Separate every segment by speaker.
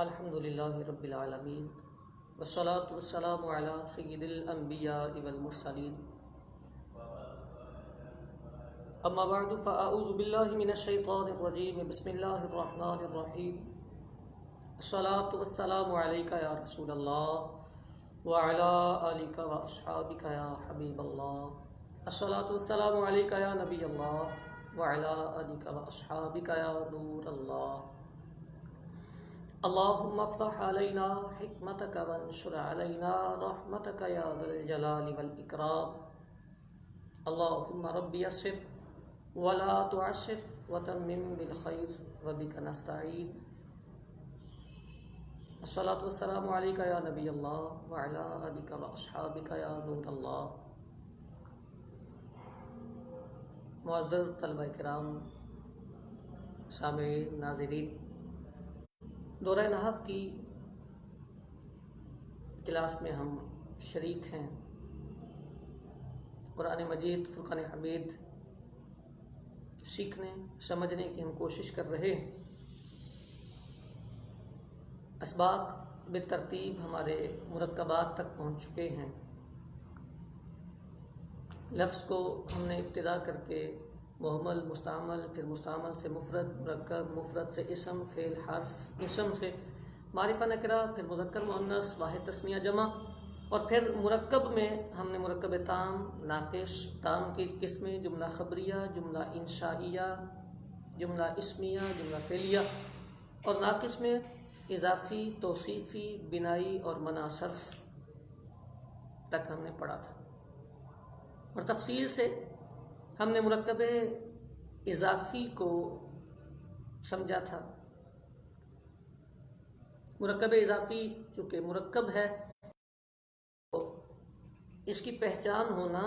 Speaker 1: अल्हम्दुलिल्लाहि रब्बिल आलमीन वस्सलातु वस्सलामु अला सय्यिदिल अंबियाइ वल मुरसलीन अम्मा बअदु फ़अऊज़ु बिल्लाहि मिनश शैतानिर रजीम बिस्मिल्लाहिर रहमानिर रहीम अस्सलातु वस्सलामु अलैका या रसूलल्लाह व अला आलिका व अस्हाबिका या हबीबल्लाह अस्सलातु वस्सलामु अलैका या नबियल्लाह व अला आलिका व अस्हाबिका या नूरल्लाह अल्लाहुम्मा अफ्तह अलैना हिकमतक वंशुर अलैना रहमतक या दल जलाली वल इकराम अल्लाहुम्मा रब्बी यस्सिर वला तुअस्सिर वतम्मिम बिल खैर व बिका नस्तईन अस्सलातु वस्सलामु अलैका या नबी अल्लाह व अला आलिका व अस्हाबिका या नूर अल्लाह। मुअज़्ज़ज़ तलबा किराम, सामीईन, नाज़रीन, दौरा नहव की क्लास में हम शरीक हैं। कुरान मजीद, फुरक़ान हमीद सीखने समझने की हम कोशिश कर रहे हैं। असबाक बेतरतीब हमारे मुरक्कबात तक पहुँच चुके हैं। लफ्ज़ को हमने इब्तिदा करके मुहम्मल, मुस्तामल, फिर मुस्तामल से मुफरद, मुरक्कब, मुफरद से इसम, फ़ेल, हर्फ, इसम से मारिफा नकरा, फिर मुज़क्कर मुअन्नस, वाहिद तस्निया जमा, और फिर मुरक्कब में हमने मुरक्कब ताम, नाक़िस, ताम की किस्में, जुमला ख़बरिया, जुमला इंशाइया, जुमला इस्मिया, जुमला फ़ेलिया, और नाक़िस में इज़ाफ़ी, तौसीफ़ी, बिनाई और मनासर्फ तक हमने पढ़ा था। और तफसील से हमने मुरक्कब इज़ाफ़ी को समझा था। मुरक्कब इज़ाफ़ी चूँकि मुरक्कब है तो इसकी पहचान होना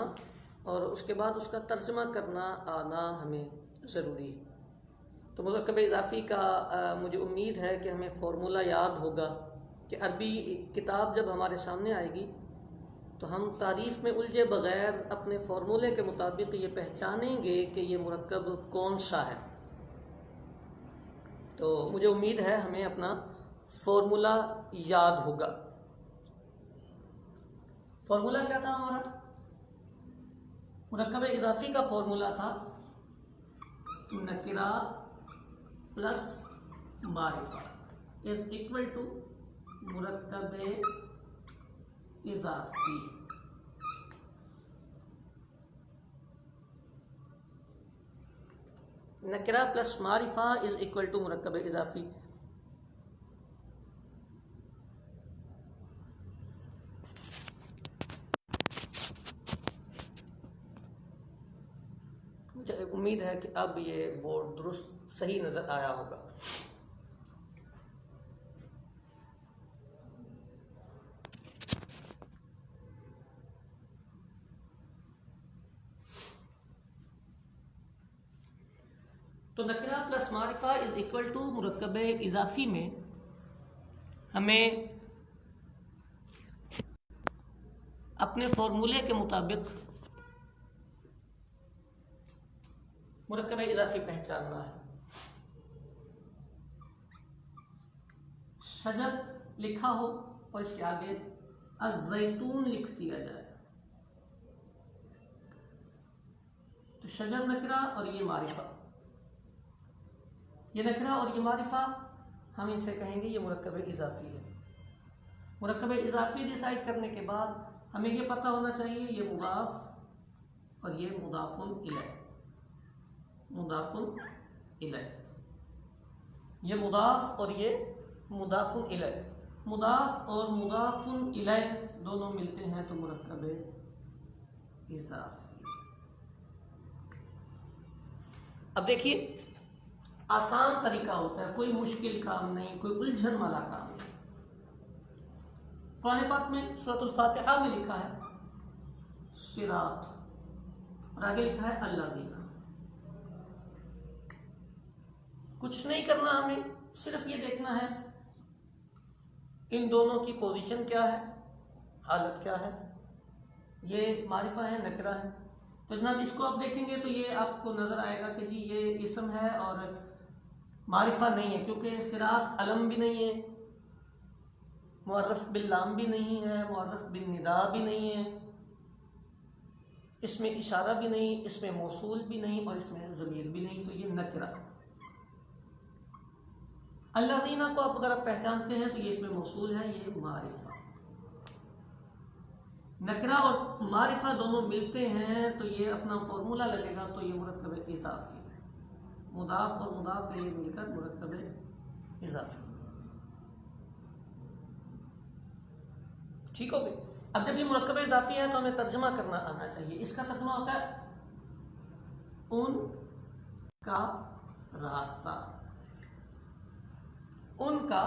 Speaker 1: और उसके बाद उसका तर्जमा करना आना हमें ज़रूरी है। तो मुरक्कब इज़ाफ़ी का मुझे उम्मीद है कि हमें फ़ॉर्मूला याद होगा कि अरबी किताब जब हमारे सामने आएगी तो हम तारीफ़ में उलझे बग़ैर अपने फ़ॉर्मूले के मुताबिक ये पहचानेंगे कि ये मुरक्कब कौन सा है। तो मुझे उम्मीद है हमें अपना फ़ॉर्मूला याद होगा। फ़ॉर्मूला क्या था हमारा? मुरक्कब इज़ाफ़ी का फ़ॉर्मूला था नकिरा प्लस मारिफा इज़ इक्वल टू मुरक्कब इज़ाफ़ी। नकरा प्लस मारिफा इज इक्वल टू मुरक्कब इज़ाफ़ी। मुझे उम्मीद है कि अब ये बोर्ड दुरुस्त सही नज़र आया होगा। तो नकरा प्लस मारिफा इज इक्वल टू मुरक्कब इज़ाफ़ी में हमें अपने फॉर्मूले के मुताबिक मुरक्कब इज़ाफ़ी पहचानना है। शजर लिखा हो और इसके आगे अज़्ज़ैतून लिख दिया जाए तो शजर नकरा और ये मारिफा, ये नकरा और ये मारिफा हम इसे कहेंगे ये मुरक्कब इज़ाफ़ी है। मुरक्कब इज़ाफ़ी डिसाइड करने के बाद हमें ये पता होना चाहिए ये मुदाफ़ और ये मुदाफ़ुन इलैह, मुदाफ़ुन इलैह, ये मुदाफ़ और ये मुदाफ़ुन इलैह। मुदाफ़ और मुदाफ़ुन इलैह दोनों मिलते हैं तो मुरक्कब इज़ाफ़ी। अब देखिए आसान तरीका होता है, कोई मुश्किल काम नहीं, कोई उलझन वाला काम नहीं। कुरान पाक में सूरतुल फातिहा में लिखा है सिरात और आगे लिखा है अल्लाज़ीना। कुछ नहीं करना, हमें सिर्फ ये देखना है इन दोनों की पोजीशन क्या है, हालत क्या है। ये मारिफा है, नकरा है। तो जनाब इसको आप देखेंगे तो ये आपको नजर आएगा कि जी ये इसम है और मारिफा नहीं है, क्योंकि सिरात अलम भी नहीं है मुअर्रफ बिल लाम भी नहीं है, मुअर्रफ बिल निदा भी नहीं है, इसमें इशारा भी नहीं, इसमें मौसूल भी नहीं और इसमें ज़मीर भी नहीं, तो ये नकरा। अल्लाज़ीना को आप अगर आप पहचानते हैं तो ये इसमें मौसूल है, ये मारिफा। नकरा और मारिफा दोनों मिलते हैं तो ये अपना फॉर्मूला लगेगा, तो ये मुरक्कब इज़ाफ़ी है। मुदाफ और मुदाफ ये मिलकर मुरक्कब इज़ाफ़ी। ठीक हो गई। अब जब ये मुरक्कब इज़ाफ़ी है तो हमें तर्जुमा करना आना चाहिए। इसका तर्जुमा होता है उनका रास्ता, उनका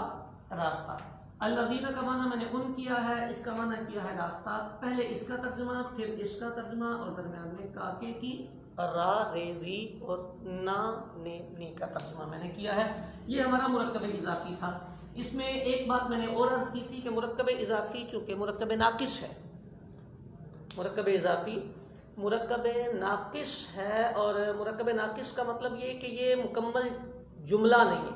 Speaker 1: रास्ता। अल्लज़ीना का माना मैंने उन किया है, इसका माना किया है रास्ता। पहले इसका तर्जुमा, फिर इसका तर्जुमा और दरम्यान में काके की रा रे री और ना ने नी का तर्जुमा मैंने किया है। ये हमारा मुरक्कब इज़ाफ़ी था। इसमें एक बात मैंने और अर्ज़ की थी कि मुरक्कब इज़ाफ़ी चूँकि मुरक्कब नाक़िस है, मुरक्कब इज़ाफ़ी मुरक्कब नाक़िस है, और मुरक्कब नाक़िस का मतलब ये कि ये मुकम्मल जुमला नहीं है,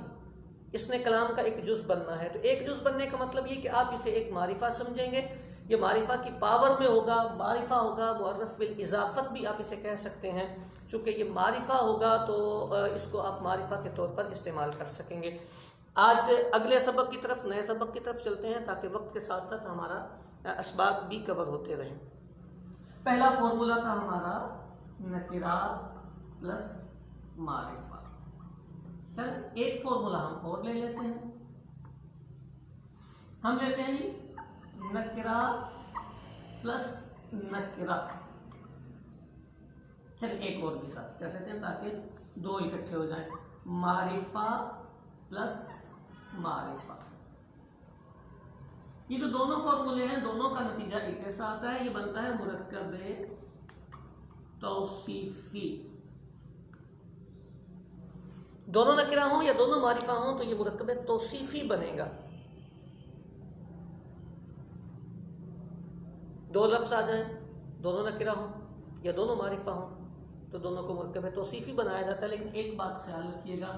Speaker 1: इसने कलाम का एक जुज़ बनना है। तो एक जुज़ बनने का मतलब ये कि आप इसे एक मारिफा समझेंगे, ये मारिफा की पावर में होगा, मारिफा होगा, मुअर्रफ बिल इज़ाफ़त भी आप इसे कह सकते हैं। चूँकि ये मारिफा होगा तो इसको आप मारिफा के तौर पर इस्तेमाल कर सकेंगे। आज अगले सबक की तरफ, नए सबक की तरफ चलते हैं ताकि वक्त के साथ साथ हमारा असबाब भी कवर होते रहें। पहला फॉर्मूला था हमारा नकिरा प्लस मारिफा। चल एक फॉर्मूला हम और ले लेते हैं। हम लेते हैं जी नकिरा प्लस नकिरा। चल एक और भी साथ कर लेते हैं ताकि दो इकट्ठे हो जाएं। मारिफा प्लस मारिफा। ये जो दोनों फॉर्मूले हैं, दोनों का नतीजा एक जैसा आता है। ये बनता है मुरक्कब तौसीफी। दोनों नकिरा हो या दोनों मारिफा हो तो ये मुरक्कब तौसीफी बनेगा। दो लफ्ज आ जाएं, दोनों नकिरा हो या दोनों मारिफा हो तो दोनों को मुरक्कब तौसीफी बनाया जाता है। लेकिन एक बात ख्याल रखिएगा,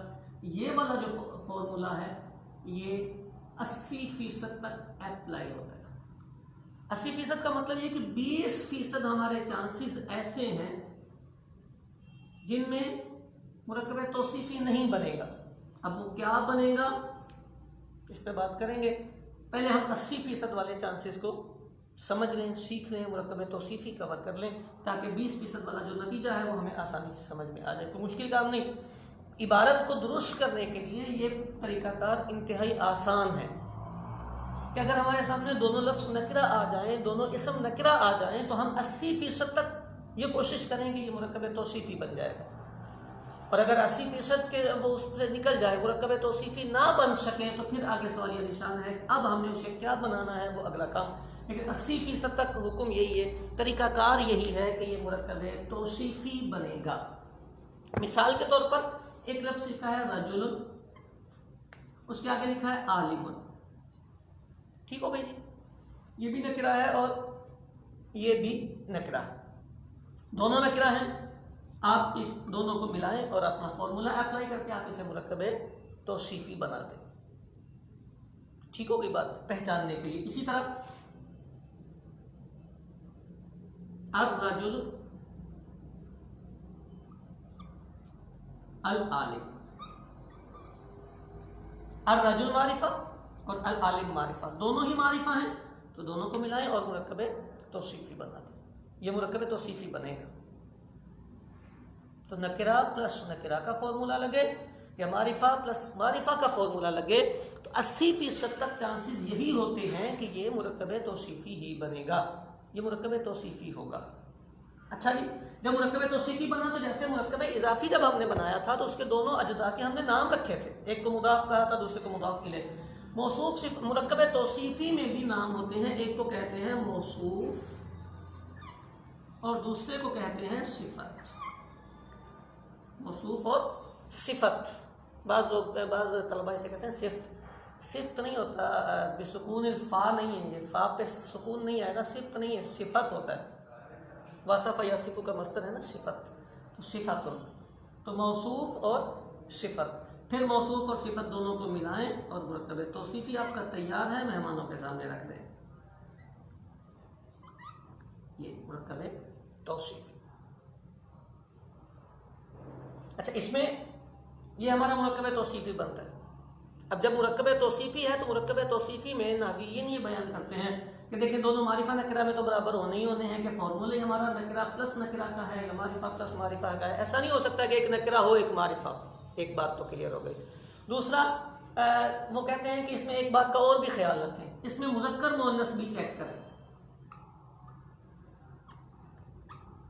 Speaker 1: ये वाला जो फॉर्मूला है ये 80% तक अप्लाई होता है। 80% का मतलब ये कि 20% हमारे चांसेस ऐसे हैं जिनमें मुरक्कब तौसीफी नहीं बनेगा। अब वो क्या बनेगा इस पे बात करेंगे। पहले हम 80% वाले चांसेस को समझ लें, सीख लें, मुरक्कब तौसीफी कवर कर लें ताकि 20% वाला जो नतीजा है वो हमें आसानी से समझ में आ जाए। कोई मुश्किल काम नहीं। इबारत को दुरुस्त करने के लिए ये तरीकाकार इंतहाई आसान है कि अगर हमारे सामने दोनों लफ्ज़ नकरा आ जाएं, दोनों इसम नकरा आ जाएं तो हम 80% तक ये कोशिश करेंगे ये मुरक्कब तौसीफी बन जाएगा। और अगर 80% के वो उससे निकल जाए, मुरक्कब तौसीफी ना बन सके तो फिर आगे सवाल ये निशान है कि अब हमने उसे क्या बनाना है, वो अगला काम। लेकिन 80% तक हुक्म यही है, तरीकाकार यही है कि ये मुरक्कब तौसीफी बनेगा। मिसाल के तौर पर एक लफ्ज़ लिखा है रजुल, उसके आगे लिखा है आलिमुन। ठीक हो गई जी, ये भी नकरा है और ये भी नकरा है, दोनों नकरा हैं। आप इस दोनों को मिलाएं और अपना फॉर्मूला अप्लाई करके आप इसे मुरक्कब तौसीफी बना दें। ठीक हो गई बात पहचानने के लिए। इसी तरह अब रजुल अल आलिम, अल रजुल मारिफा और अल आलिम मारिफा, दोनों ही मारिफा हैं तो दोनों को मिलाएं और मुरक्कब तौसीफी बना दें। ये मुरक्कब तौसीफी बनेगा। तो नकिरा प्लस नकिरा का फॉर्मूला लगे या मारिफा प्लस मारिफा का फॉर्मूला लगे तो 80% तक चांसेस यही होते हैं कि ये मुरक्कब तौसीफी ही बनेगा, ये मुरक्कब तौसीफी होगा। अच्छा जी, जब मुरक्कब तौसीफी बना तो जैसे मुरक्कब इज़ाफ़ी जब हमने बनाया था तो उसके दोनों अज्जा के हमने नाम रखे थे, एक को मुदाफ कहा था, दूसरे को मुदाफ इलैह। मौसूफ मुरक्कब तौसीफी में भी नाम होते हैं, एक को कहते हैं मौसूफ और दूसरे को कहते हैं सिफत। मौसूफ और सिफत, बाज़ लोग बाज़ तलबा इसे कहते हैं सिफ्त। सिफ्त नहीं होता, बिसुकून फ़ा नहीं है, ये फ़ा पे सुकून नहीं आएगा, सिफ्त नहीं है, सिफत होता है। वासफ़ यासिफ़ु का मस्तर है ना सिफत, तो सिफत। तो मौसूफ और सिफत फिर मौसूफ और सिफत दोनों को मिलाएं और मुरक्कब तौसीफी आपका तैयार है, मेहमानों के सामने रख दें। ये मुरक्कब तौसीफी। अच्छा, इसमें ये हमारा मुरक्कब तौसीफी बनता है। अब जब मुरक्कब तौसीफी है तो मुरक्कब तौसीफी में नाहवीयीन ये बयान करते हैं कि देखिए दोनों मारिफा नकरा में तो बराबर होने ही होने हैं कि फॉर्मूले हमारा नकरा प्लस नकरा का है या मारिफा प्लस मारिफा का है। ऐसा नहीं हो सकता कि एक नकरा हो एक मारिफा। एक बात तो क्लियर हो गई। दूसरा, वो कहते हैं कि इसमें एक बात का और भी ख्याल रखें, इसमें मुज़क्कर मुअन्नस भी चेक करें।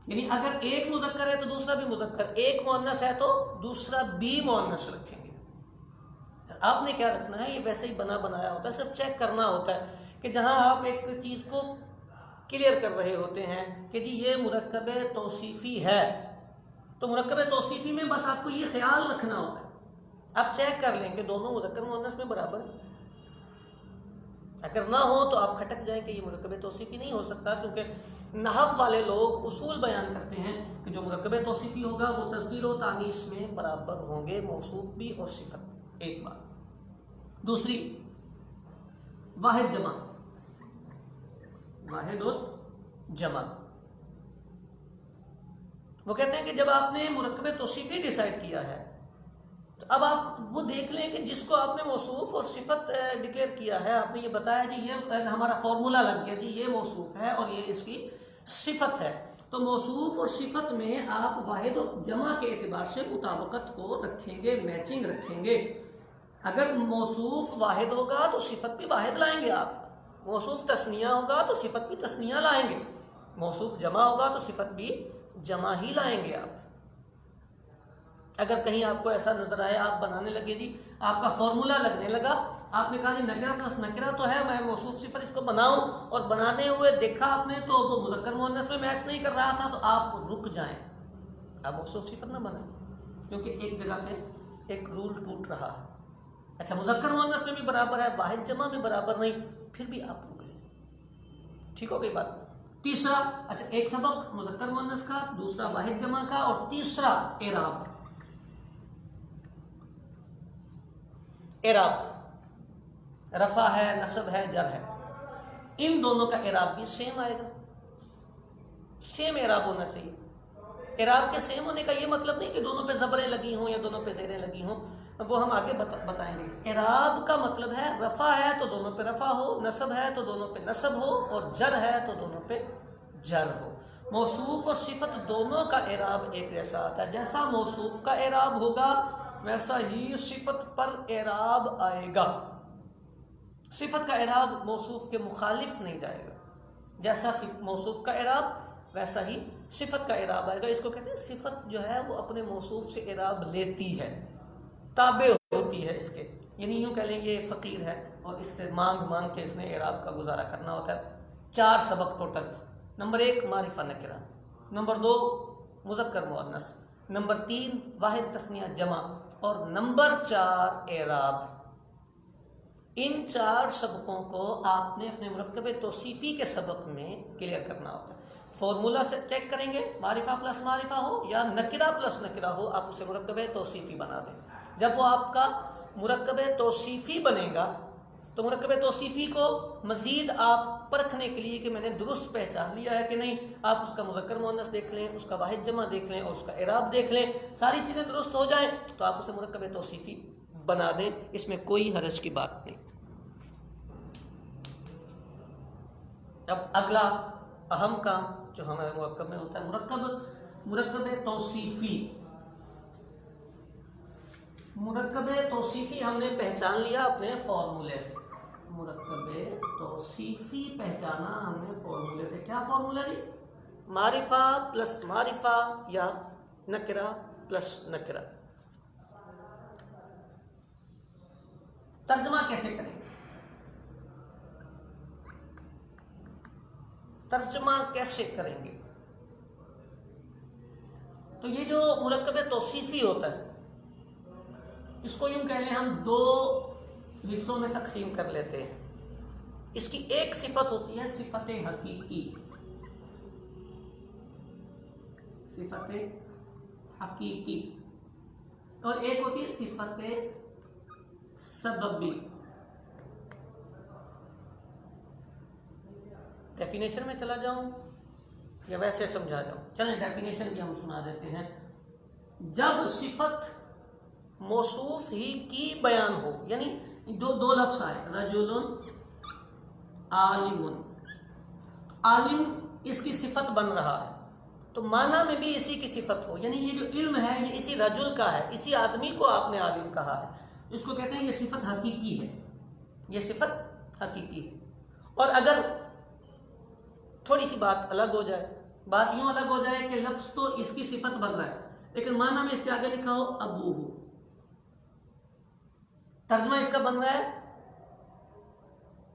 Speaker 1: यानी अगर एक मुज़क्कर है तो दूसरा भी मुज़क्कर, एक मुअन्नस है तो दूसरा भी मुअन्नस रखेंगे। आपने क्या रखना है, ये वैसे ही बना बनाया होता है, सिर्फ चेक करना होता है कि जहां आप एक चीज को क्लियर कर रहे होते हैं कि जी ये मुरक्कब तौसीफी है, तो मुरक्कब तौसीफी में बस आपको ये ख्याल रखना होता है, आप चेक कर लें कि दोनों मुज़क्कर मुअन्नस में बराबर है। अगर ना हो तो आप खटक जाएं कि ये मुरक्कब तौसीफी नहीं हो सकता, क्योंकि नहव वाले लोग उसूल बयान करते हैं कि जो मुरक्कब तौसीफी होगा वो तस्गीर और तानीस में बराबर होंगे, मौसूफ भी और सिफत। एक बात। दूसरी, वाहिद जमा, वाहिद और जमा। वो कहते हैं कि जब आपने मुरक्कब तौसीफी डिसाइड किया है तो अब आप वो देख लें कि जिसको आपने मौसूफ और सिफत डिक्लेयर किया है, आपने ये बताया जी ये हमारा फॉर्मूला लग गया जी ये मौसूफ है और ये इसकी सिफत है, तो मौसूफ और सिफत में आप वाहिद और जमा के एतबार से मुताबकत को रखेंगे, मैचिंग रखेंगे। अगर मौसूफ वाहिद होगा तो सिफत भी वाहिद लाएंगे आप, मौसूफ तस्निया होगा तो सिफत भी तस्निया लाएंगे, मौसूफ जमा होगा तो सिफत भी जमा ही लाएंगे आप। अगर कहीं आपको ऐसा नजर आए, आप बनाने लगे जी, आपका फॉर्मूला लगने लगा, आपने कहा जी नकरा प्लस नकरा तो है, मैं मौसूफ सिफत इसको बनाऊं, और बनाने हुए देखा आपने तो वो मुज़क्कर मुअन्नस में मैच नहीं कर रहा था, तो आप रुक जाएं, आप मौसूफ सिफत ना बनाएं, क्योंकि एक जगह पे एक रूल टूट रहा है। अच्छा, मुज़क्कर मुअन्नस में भी बराबर है, वाहिद जमा में बराबर नहीं, फिर भी आप रुक जाए। ठीक हो गई बात। तीसरा, अच्छा एक सबक मुज़क्कर मुअन्नस का, दूसरा वाहिद जमा का, और तीसरा एराब। एराब रफा है, नसब है, जर है, इन दोनों का एराब भी सेम आएगा, सेम एराब होना चाहिए। एराब के सेम होने का ये मतलब नहीं कि दोनों पे जबरें लगी हों या दोनों पे जेरें लगी हों, वो हम आगे बताएंगे। एराब का मतलब है रफा है तो दोनों पे रफा हो, नसब है तो दोनों पे नसब हो, और जर है तो दोनों पे जर हो। मौसूफ और सिफत दोनों का एराब एक जैसा आता है, जैसा मौसूफ का एराब होगा वैसा ही सिफत पर एराब आएगा। सिफत का एराब मौसूफ के मुखालिफ नहीं जाएगा, जैसा मौसूफ का एराब वैसा ही सिफत का एराब आएगा। इसको कहते हैं सिफत जो है वो अपने मौसूफ से एराब लेती है, ताबे होती है इसके, यानी यूं कह लें ये फकीर है और इससे मांग मांग के इसने एराब का गुजारा करना होता है। 4 सबक टोटल। नंबर 1 मारिफा नकरा, नंबर 2 मुज़क्कर मुअन्नस, नंबर 3 वाहिद तस्निया जमा, और नंबर 4 एराब। इन 4 सबकों को आपने अपने मुरक्कब तौसीफी के सबक में क्लियर करना होता है। फॉर्मूला से चेक करेंगे, मारिफा प्लस मारिफा हो या नकरा प्लस नकरा हो, आप उसे मुरक्कब तौसीफी बना दें। जब वो आपका मुरक्कब तौसीफी बनेगा तो मुरक्कब तौसीफी को मजीद आप परखने के लिए कि मैंने दुरुस्त पहचान लिया है कि नहीं, आप उसका मुज़क्कर मुअन्नस देख लें, उसका वाहिद जमा देख लें और उसका एराब देख लें। सारी चीज़ें दुरुस्त हो जाएं तो आप उसे मुरक्कब तौसीफी बना दें, इसमें कोई हरज की बात नहीं। अब अगला अहम काम जो हमारे मुरक्कब में होता है, मुरक्कब तौसीफी। मुरक्कब तौसीफी हमने पहचान लिया अपने फॉर्मूले से, मुरक्कब तौसीफी पहचाना हमने फॉर्मूले से। क्या फॉर्मूला जी? मारिफा प्लस मारिफा या नकरा प्लस नकरा। तर्जमा कैसे करेंगे? तर्जमा कैसे करेंगे? तो ये जो मुरक्कब तौसीफी होता है इसको यूं कह लें हम 2 हिस्सों में तकसीम कर लेते हैं। इसकी एक सिफत होती है सिफत हकीकी, सिफत हकीकी, और एक होती है सिफत सबबी। डेफिनेशन में चला जाऊं या वैसे समझा जाऊं? चलें डेफिनेशन भी हम सुना देते हैं। जब सिफत मौसूफ ही की बयान हो, यानी दो लफ्ज आए, रजुलुन आलिमुन, आलिम इसकी सिफत बन रहा है, तो माना में भी इसी की सिफत हो, यानी ये जो इल्म है ये इसी रजुल का है, इसी आदमी को आपने आलिम कहा है, इसको कहते हैं ये सिफत हकीकी है, ये सिफत हकीकी है। और अगर थोड़ी सी बात अलग हो जाए, बात यूं अलग हो जाए कि लफ्ज तो इसकी सिफत बन रहा है लेकिन माना में इसके आगे लिखा हो अबू हो, तर्जमा इसका बन रहा है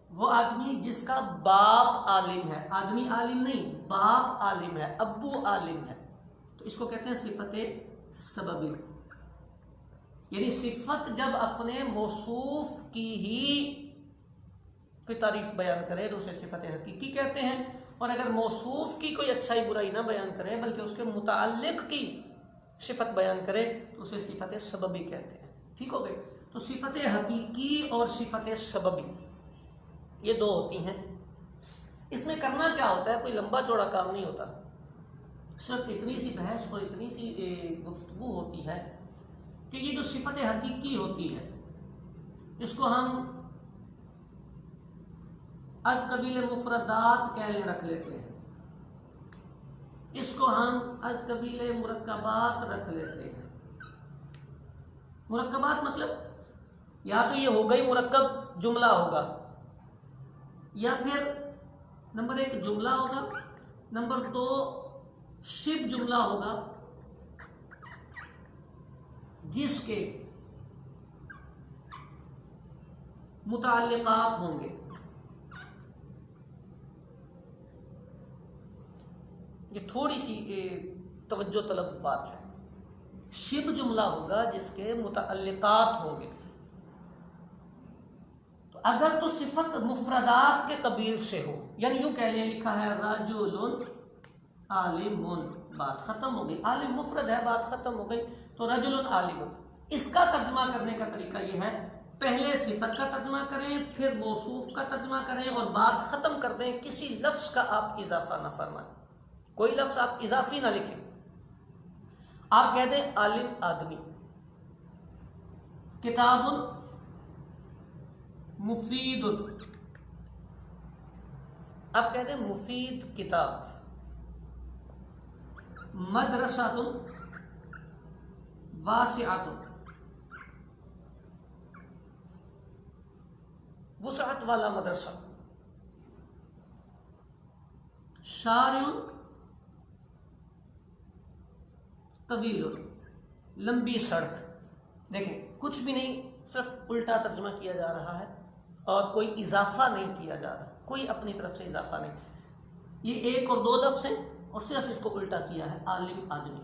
Speaker 1: वो आदमी जिसका बाप आलिम है, आदमी आलिम नहीं, बाप आलिम है, अब्बू आलिम है, तो इसको कहते हैं सिफत सबबी। यानी सिफत जब अपने मौसूफ की ही कोई तारीफ बयान करे तो उसे सिफत हकीकी कहते हैं, और अगर मौसूफ की कोई अच्छाई बुराई ना बयान करे बल्कि उसके मुताल्लिक की सिफत बयान करे तो उसे सिफत सबबी कहते हैं। ठीक हो गए? तो सिफत हकीकी और सिफत सबबी ये दो होती हैं। इसमें करना क्या होता है, कोई लंबा चौड़ा काम नहीं होता, सिर्फ इतनी सी बहस और इतनी सी गुफ्तगू होती है कि ये जो सिफत हकीकी होती है इसको हम अज कबील मुफरदात कहले रख लेते हैं, इसको हम अज कबील मुरक्कबात रख लेते हैं। मुरक्कबात मतलब या तो ये हो गई मुरक्कब जुमला होगा, या फिर नंबर 1 जुमला होगा, नंबर 2 शिब जुमला होगा जिसके मुताल्लिकात होंगे। ये थोड़ी सी तवज्जो तलब बात है। शिब जुमला होगा जिसके मुताल्लिकात होंगे। तो अगर तो सिफत मुफरदात के कबील से हो, यानी यूं कह लें, लिखा है रजुलुन आलिमुन, बात खत्म हो गई, आलिम मुफरद है, बात खत्म हो गई, तो रजुलुन आलिमुन। इसका तर्जमा करने का तरीका यह है, पहले सिफत का तर्जमा करें, फिर मौसूफ का तर्जमा करें और बात खत्म कर दें, किसी लफ्ज का आप इजाफा ना फरमाएं, कोई लफ्ज आप इजाफी ना लिखें। आप कह दें आलिम आदमी, किताबुन मुफीदुन, आप कह दें मुफीद किताब, मदरसातुन वासिअतुन, वुसअत वाला मदरसा, शारिउन तवीलुन, लंबी सड़क। देखें कुछ भी नहीं, सिर्फ उल्टा तर्जमा किया जा रहा है और कोई इजाफा नहीं किया जा रहा, कोई अपनी तरफ से इजाफा नहीं। ये 1 और 2 लफ्ज हैं और सिर्फ इसको उल्टा किया है, आलिम आदमी,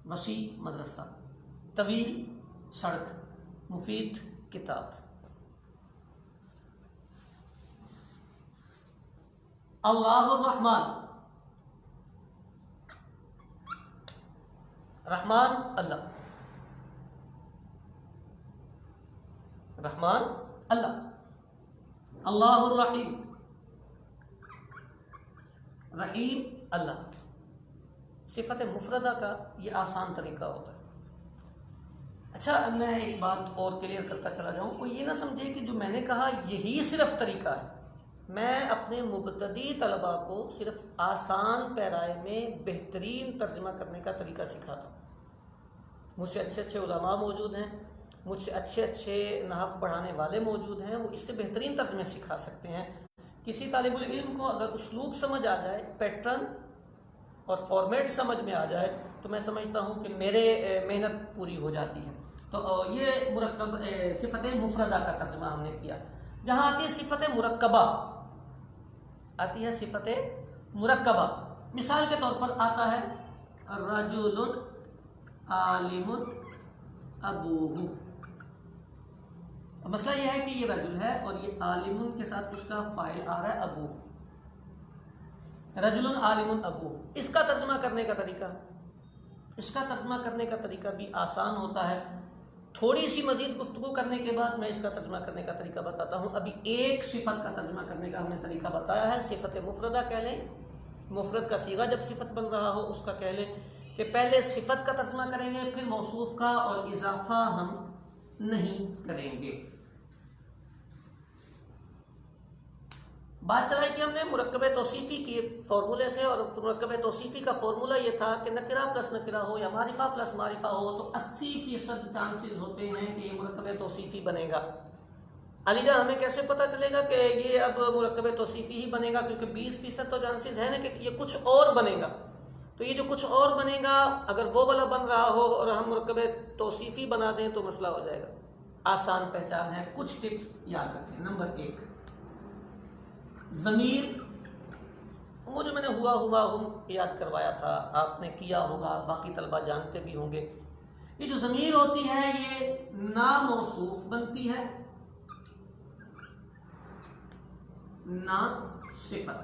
Speaker 1: वसी मदरसा, तवील सड़क, मुफीद किताब। अल्लाहुर रहमान, रहमान अल्लाह, रहमान अल्लाह। अल्लाहुर रहीम, रहीम अल्लाह। सिफत मुफरदा का ये आसान तरीका होता है। अच्छा, मैं एक बात और क्लियर करता चला जाऊं, कोई ये ना समझे कि जो मैंने कहा यही सिर्फ तरीका है। मैं अपने मुबतदी तलबा को सिर्फ आसान पैराए में बेहतरीन तर्जमा करने का तरीका सिखाता हूँ। मुझसे अच्छे अच्छे उलमा मौजूद हैं, मुझसे अच्छे अच्छे नहव पढ़ाने वाले मौजूद हैं, वो इससे बेहतरीन तर्जमे सिखा सकते हैं। किसी तालिबुल इल्म को अगर उसलूब समझ आ जाए, पैटर्न और फॉर्मेट समझ में आ जाए, तो मैं समझता हूँ कि मेरे मेहनत पूरी हो जाती है। तो ये मुरक्कब सिफत मुफरदा का तर्जमा हमने किया। जहाँ आती है सिफत मुरक्कबा, आती है सिफत मुरक्कबा। मिसाल के तौर पर आता है रजुलुन आलिमुन अबूहु। मसला यह है कि ये रजुल है और ये आलिमुन के साथ उसका फाइल आ रहा है अबू, रजुलुन आलिमुन अबू। इसका तर्जमा करने का तरीका, इसका तर्जमा करने का तरीका भी आसान होता है। थोड़ी सी मजीद गुफ्तगू करने के बाद मैं इसका तर्जुमा करने का तरीका बताता हूँ। अभी एक सिफत का तर्जुमा करने का हमने तरीका बताया है, सिफत मुफरदा कह लें, मुफरद का सीगा जब सिफत बन रहा हो उसका कह लें कि पहले सिफत का तर्जुमा करेंगे, फिर मौसूफ का, और इजाफा हम नहीं करेंगे। बात चलाई थी हमने मुरक्कबे तौसीफी की फॉर्मूले से, और मुरक्कबे तौसीफी का फॉर्मूला ये था कि नकिरा प्लस नकिरा हो या मारिफा प्लस मारिफा हो तो 80% चांसेस होते हैं कि ये मुरक्कबे तौसीफी बनेगा। अलीजा हमें कैसे पता चलेगा कि ये अब मुरक्कबे तौसीफी ही बनेगा, क्योंकि 20% तो चांसेस है ना कि ये कुछ और बनेगा। तो ये जो कुछ और बनेगा अगर वो वाला बन रहा हो और हम मुरक्कबे तौसीफी बना दें तो मसला हो जाएगा। आसान पहचान है, कुछ टिप्स याद रखें। नंबर 1, ज़मीर, वो जो मैंने हुआ हम याद करवाया था, आपने किया होगा, बाकी तलबा जानते भी होंगे। ये जो ज़मीर होती है ये ना मौसूफ बनती है ना सिफत।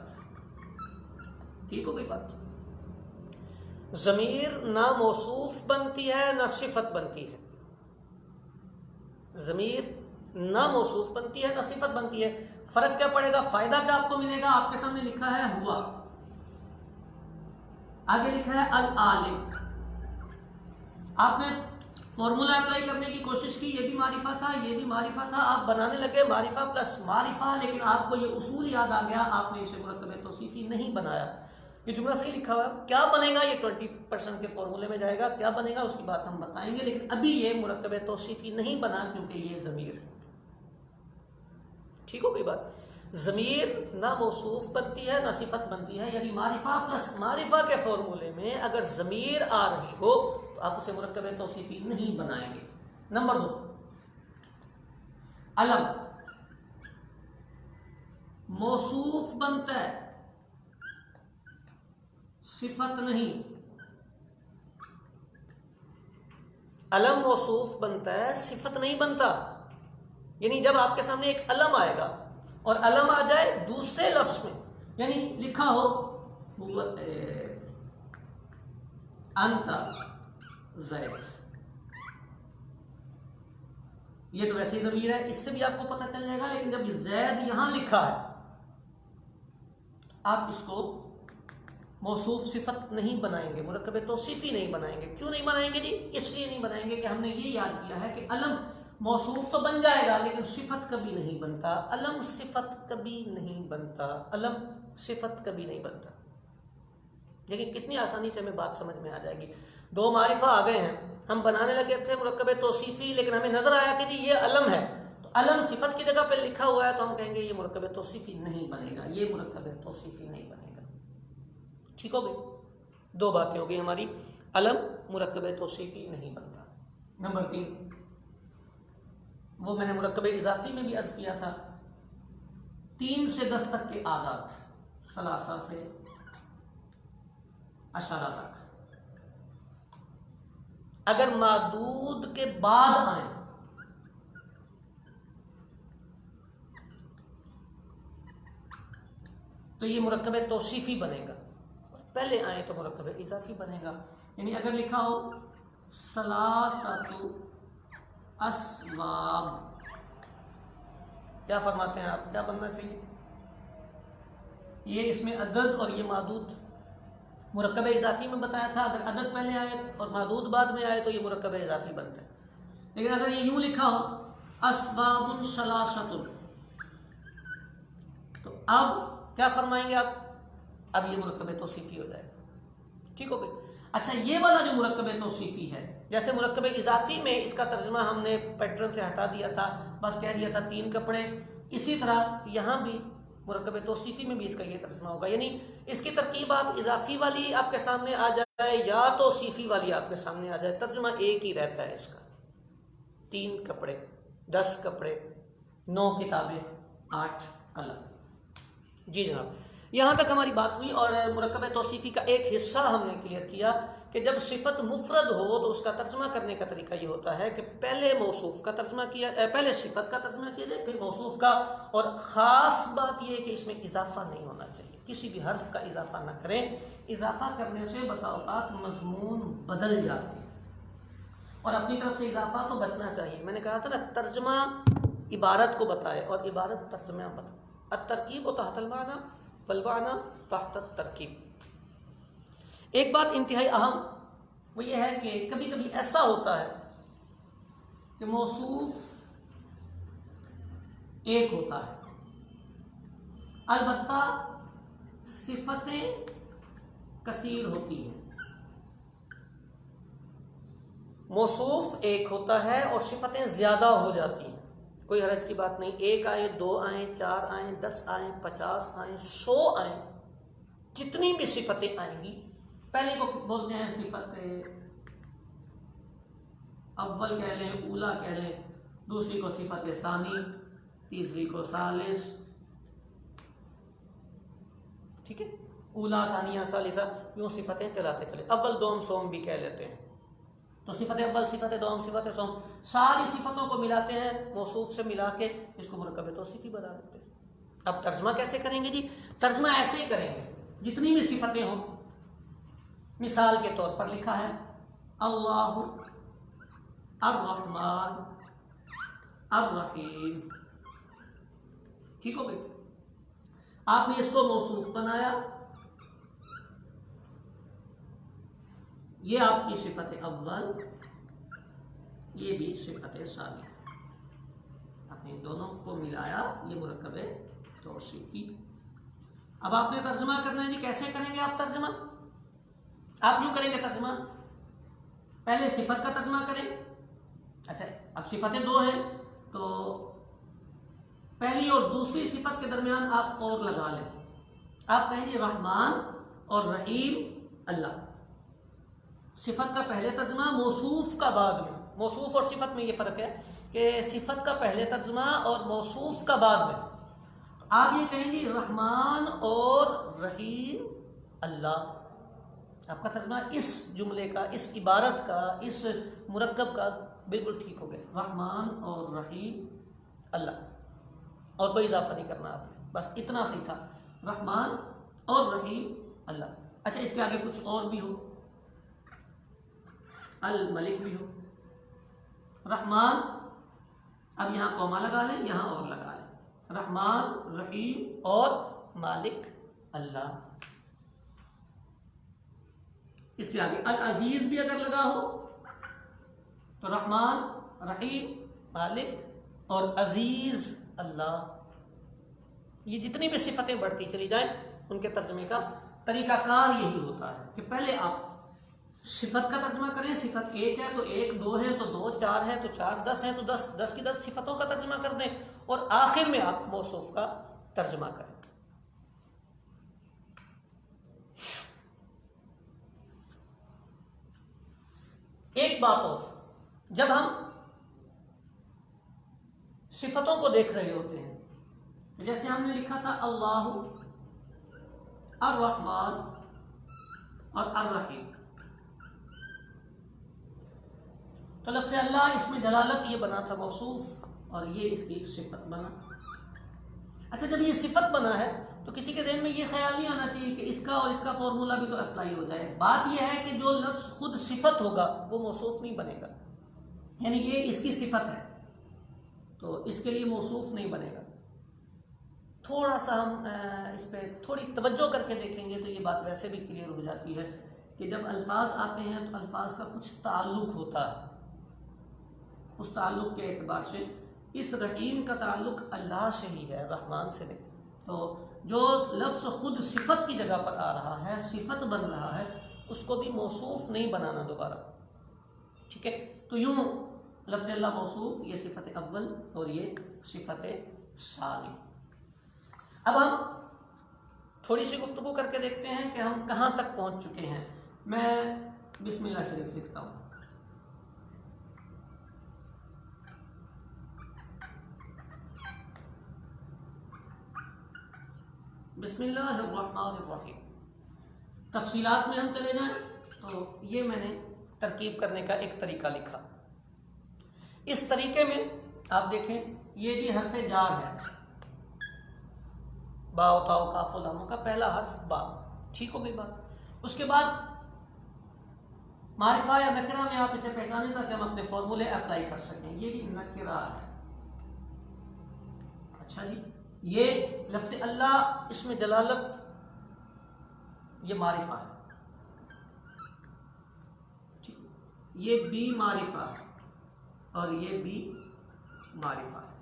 Speaker 1: ठीक हो गई बात? ज़मीर ना मौसूफ बनती है ना सिफत बनती है। ज़मीर ना मौसूफ बनती है ना सिफत बनती है। फर्क क्या पड़ेगा, फायदा क्या आपको मिलेगा? आपके सामने लिखा है हुआ, आगे लिखा है अल आलिम। आपने फॉर्मूला अप्लाई करने की कोशिश की, ये भी मारिफा था, ये भी मारिफा था, आप बनाने लगे मारिफा प्लस मारिफा, लेकिन आपको ये उसूल याद आ गया, आपने इसे मुरक्कबे तौसीफी नहीं बनाया। ये जुमला सही लिखा हुआ है। क्या बनेगा? ये 20% के फॉर्मूले में जाएगा। क्या बनेगा उसकी बात हम बताएंगे, लेकिन अभी ये मुरक्कबे तौसीफी नहीं बना क्योंकि ये ज़मीर है। ठीक हो गई बात? ज़मीर ना मौसूफ बनती है ना सिफत बनती है, यानी मारिफा प्लस मारिफा के फॉर्मूले में अगर ज़मीर आ रही हो तो आप उसे मुरक्कबे तौसीफी नहीं बनाएंगे। नंबर 2, अलम मौसूफ बनता है, सिफत नहीं। अलम मौसूफ बनता है, सिफत नहीं बनता। यानी जब आपके सामने एक अलम आएगा और अलम आ जाए दूसरे लफ्ज में, यानी लिखा हो अंता ज़ैद, ये तो वैसे ही ज़मीर है, इससे भी आपको पता चल जाएगा। लेकिन जब ज़ैद यहां लिखा है आप इसको मौसूफ सिफत नहीं बनाएंगे, मुरक्कबे तौसीफी नहीं बनाएंगे। क्यों नहीं बनाएंगे जी? इसलिए नहीं बनाएंगे कि हमने ये याद किया है कि अलम मौसूफ तो बन जाएगा लेकिन सिफत कभी नहीं बनता। अलम सिफत कभी नहीं बनता, अलम सिफत कभी नहीं बनता। लेकिन कितनी आसानी से हमें बात समझ में आ जाएगी। दो मारिफा आ गए हैं, हम बनाने लगे थे मुरक्कबे तौसीफी, लेकिन हमें नजर आया कि जी ये अलम है, तो अलम सिफत की जगह पे लिखा हुआ है तो हम कहेंगे ये मुरक्कबे तौसीफी नहीं बनेगा, ये मुरक्कबे तौसीफी नहीं बनेगा। ठीक हो गई? 2 बातें हो गई हमारी, अलम मुरक्कबे तौसीफी नहीं बनता। नंबर 3, वो मैंने मुरक्कबे इजाफी में भी अर्ज किया था, 3 से 10 तक के आदात, सलासा से अशरा तक, अगर मादूद के बाद आए तो ये मुरक्कबे तौसीफी बनेगा, पहले आए तो मुरक्कबे इजाफी बनेगा। यानी अगर लिखा हो सलासतु अस्वाब, क्या फरमाते हैं आप, क्या बनना चाहिए? ये इसमें अदद और ये मादूद मुरक्कबे इजाफी में बताया था, अगर अदद पहले आए और मादूद बाद में आए तो ये मुरक्कबे इजाफी बनता है। लेकिन अगर ये यूं लिखा हो अस्वाबुन सलासतुन, तो अब क्या फरमाएंगे आप? अब ये मुरक्कबे तौसीफी हो जाएगा। ठीक हो गई? अच्छा, ये वाला जो मुरक्कबे तौसीफी है, जैसे मुरक्कबे इजाफी में इसका तर्जुमा हमने पैटर्न से हटा दिया था, बस कह दिया था 3 कपड़े, इसी तरह यहां भी मुरक्कबे तौसीफी में भी इसका ये तर्जुमा होगा। यानी इसकी तरकीब आप इजाफी वाली आपके सामने आ जाए या तौसीफी वाली आपके सामने आ जाए, तर्जुमा एक ही रहता है इसका। 3 कपड़े, 10 कपड़े, 9 किताबें, 8 कलम। जी जनाब, यहां तक हमारी बात हुई और मुरक्कबे तौसीफी का एक हिस्सा हमने क्लियर किया कि जब सिफत मुफरद हो तो उसका तर्जुमा करने का तरीका ये होता है कि पहले मौसूफ का तर्जुमा किया, पहले सिफत का तर्जुमा किया जाए, फिर मौसूफ का। और ख़ास बात यह कि इसमें इजाफा नहीं होना चाहिए, किसी भी हर्फ का इजाफा ना करें। इजाफा करने से बसा औकात मजमून बदल जाते हैं। और अपनी तरफ से इजाफा तो बचना चाहिए। मैंने कहा था ना, तर्जमा इबारत को बताए और इबारत तर्जमा बताए। अत-तरकीब तहतल माना वल माना तहत तरकीब। एक बात इंतहाई अहम वो ये है कि कभी कभी ऐसा होता है कि मौसूफ एक होता है, अलबत्ता सिफतें कसीर होती हैं। मौसूफ एक होता है और सिफतें ज्यादा हो जाती हैं, कोई हर्ज की बात नहीं। एक आए, दो आए, चार आए, 10 आए, 50 आए, 100 आए, जितनी भी सिफतें आएंगी, पहले को बोलते हैं सिफत अव्वल कह लें, ऊला कह लें, दूसरी को सिफत सानी, तीसरी को सालिस, ठीक है, ऊला सानिया सालिसा, यूं सिफतें चलाते चले। अव्वल दोम सोम भी कह लेते हैं। तो सिफत अव्वल, सिफत दोम, सिफत सोम, सारी सिफतों को मिलाते हैं, मौसूफ से मिला के इसको मुरक्कब तौसीफी बना देते हैं। अब तर्जमा कैसे करेंगे जी? तर्जमा ऐसे ही करेंगे, जितनी भी सिफतें हों। मिसाल के तौर पर लिखा है अल्लाहु अर्रहमान अर्रहीम, ठीक हो गई। आपने इसको मौसूफ बनाया, ये आपकी सिफत अव्वल, ये भी सिफत सानी, आपने दोनों को मिलाया, ये मुरक्कब तौसीफी। अब आपने तर्जुमा करना है जी। कैसे करेंगे आप तर्जुमा? आप यूं करेंगे तर्जुमा, पहले सिफत का तर्जुमा करें। अच्छा, अब सिफतें दो हैं तो पहली और दूसरी सिफत के दरमियान आप और लगा लें। आप कहेंगे रहमान और रहीम अल्लाह। सिफत का पहले तर्जुमा, मौसूफ का बाद में। मौसूफ और सिफत में ये फर्क है कि सिफत का पहले तर्जुमा और मौसूफ का बाद में। आप ये कहेंगे रहमान और रहीम अल्लाह। आपका तर्जुमा इस जुमले का, इस इबारत का, इस मुरक्कब का बिल्कुल ठीक हो गया, रहमान और रहीम अल्लाह। और कोई इजाफा नहीं करना आपने, बस इतना सीखा, रहमान और रहीम अल्लाह। अच्छा, इसके आगे कुछ और भी हो, अल मलिक भी हो, रहमान, अब यहां कौमा लगा लें, यहां और लगा लें, रहमान रहीम और मालिक अल्लाह। इसके आगे अल अजीज भी अगर लगा हो तो रहमान रहीम मालिक और अजीज अल्लाह। ये जितनी भी सिफतें बढ़ती चली जाए, उनके तर्जमे का तरीकाकार यही होता है कि पहले आप सिफत का तर्जमा करें। सिफत एक है तो एक, दो है तो दो, चार है तो चार, 10 है तो 10, 10 की 10 सिफतों का तर्जमा कर दें और आखिर में आप मौसूफ का तर्जमा करें। एक बात और, जब हम सिफतों को देख रहे होते हैं, जैसे हमने लिखा था अल्लाह अर्रहमान और अर्रहीम, तो लफ्ज़ अल्लाह इसमें दलालत ये बना था मौसूफ और ये इसकी सिफत बना। अच्छा, जब ये सिफत बना है तो किसी के ज़हन में ये ख्याल नहीं आना चाहिए कि इसका और इसका फॉर्मूला भी तो अप्लाई हो जाए। बात यह है कि जो लफ्ज़ खुद सिफत होगा वो मौसूफ नहीं बनेगा, यानी ये इसकी सिफत है तो इसके लिए मौसूफ नहीं बनेगा। थोड़ा सा हम इस पर थोड़ी तवज्जो करके देखेंगे तो ये बात वैसे भी क्लियर हो जाती है कि जब अल्फाज आते हैं तो अल्फाज का कुछ ताल्लुक होता है। उस ताल्लुक के एतबार से इस रहीम का ताल्लुक अल्लाह से ही है, रहमान से नहीं। तो जो लफ्ज़ खुद सिफत की जगह पर आ रहा है, सिफत बन रहा है, उसको भी मौसूफ नहीं बनाना दोबारा, ठीक है। तो यूं लफ्ज़ अल्लाह मौसूफ, ये सिफत अव्वल और ये सिफत सानी। अब हम थोड़ी सी गुफ्तगू करके देखते हैं कि हम कहाँ तक पहुँच चुके हैं। मैं बिस्मिल्लाह शरीफ लिखता हूँ। बिस्मिल्लाहिर्रहमानिर्रहीम। तफसीलात में हम चले जाएं तो ये मैंने तरकीब करने का एक तरीका लिखा। इस तरीके में आप देखें, ये जी हर्फ जार है, बाओ ताओ काफ लामों का पहला हर्फ बा, ठीक हो गई बात। उसके बाद मारिफा या नकरा में आप इसे पहचानें ताकि हम अपने फॉर्मूले अप्लाई कर सकें। ये भी नकरा है। अच्छा जी, ये लफ्ज़ अल्लाह इसमें जलालत, ये मारिफा है, ये भी मारिफा है और ये भी मारिफा है।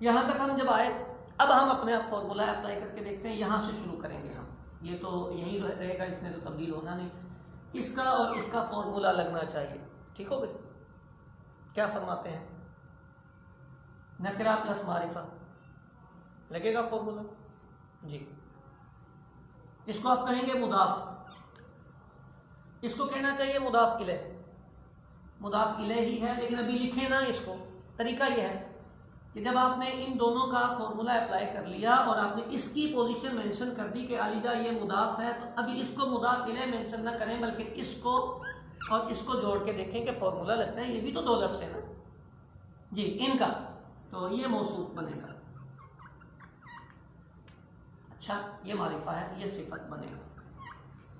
Speaker 1: यहां तक हम जब आए, अब हम अपने फॉर्मूला अप्लाई करके देखते हैं। यहां से शुरू करेंगे हम, ये तो यहीं रहेगा, इसमें तो तब्दील होना नहीं। इसका और इसका फॉर्मूला लगना चाहिए। ठीक हो गए? क्या फरमाते हैं? नकरा प्लस मारिफा लगेगा फॉर्मूला जी। इसको आप कहेंगे मुदाफ, इसको कहना चाहिए मुदाफ इले। मुदाफ इले ही है, लेकिन अभी लिखे ना इसको। तरीका यह है कि जब आपने इन दोनों का फॉर्मूला अप्लाई कर लिया और आपने इसकी पोजीशन मेंशन कर दी कि अलीजा ये मुदाफ है, तो अभी इसको मुदाफ इले मेंशन ना करें, बल्कि इसको और इसको जोड़ के देखें कि फॉर्मूला लगता है। ये भी तो दो लफ्ज़ है ना जी, इनका तो ये मौसूफ बनेगा। अच्छा, ये मारिफा है, ये सिफत बनेगा।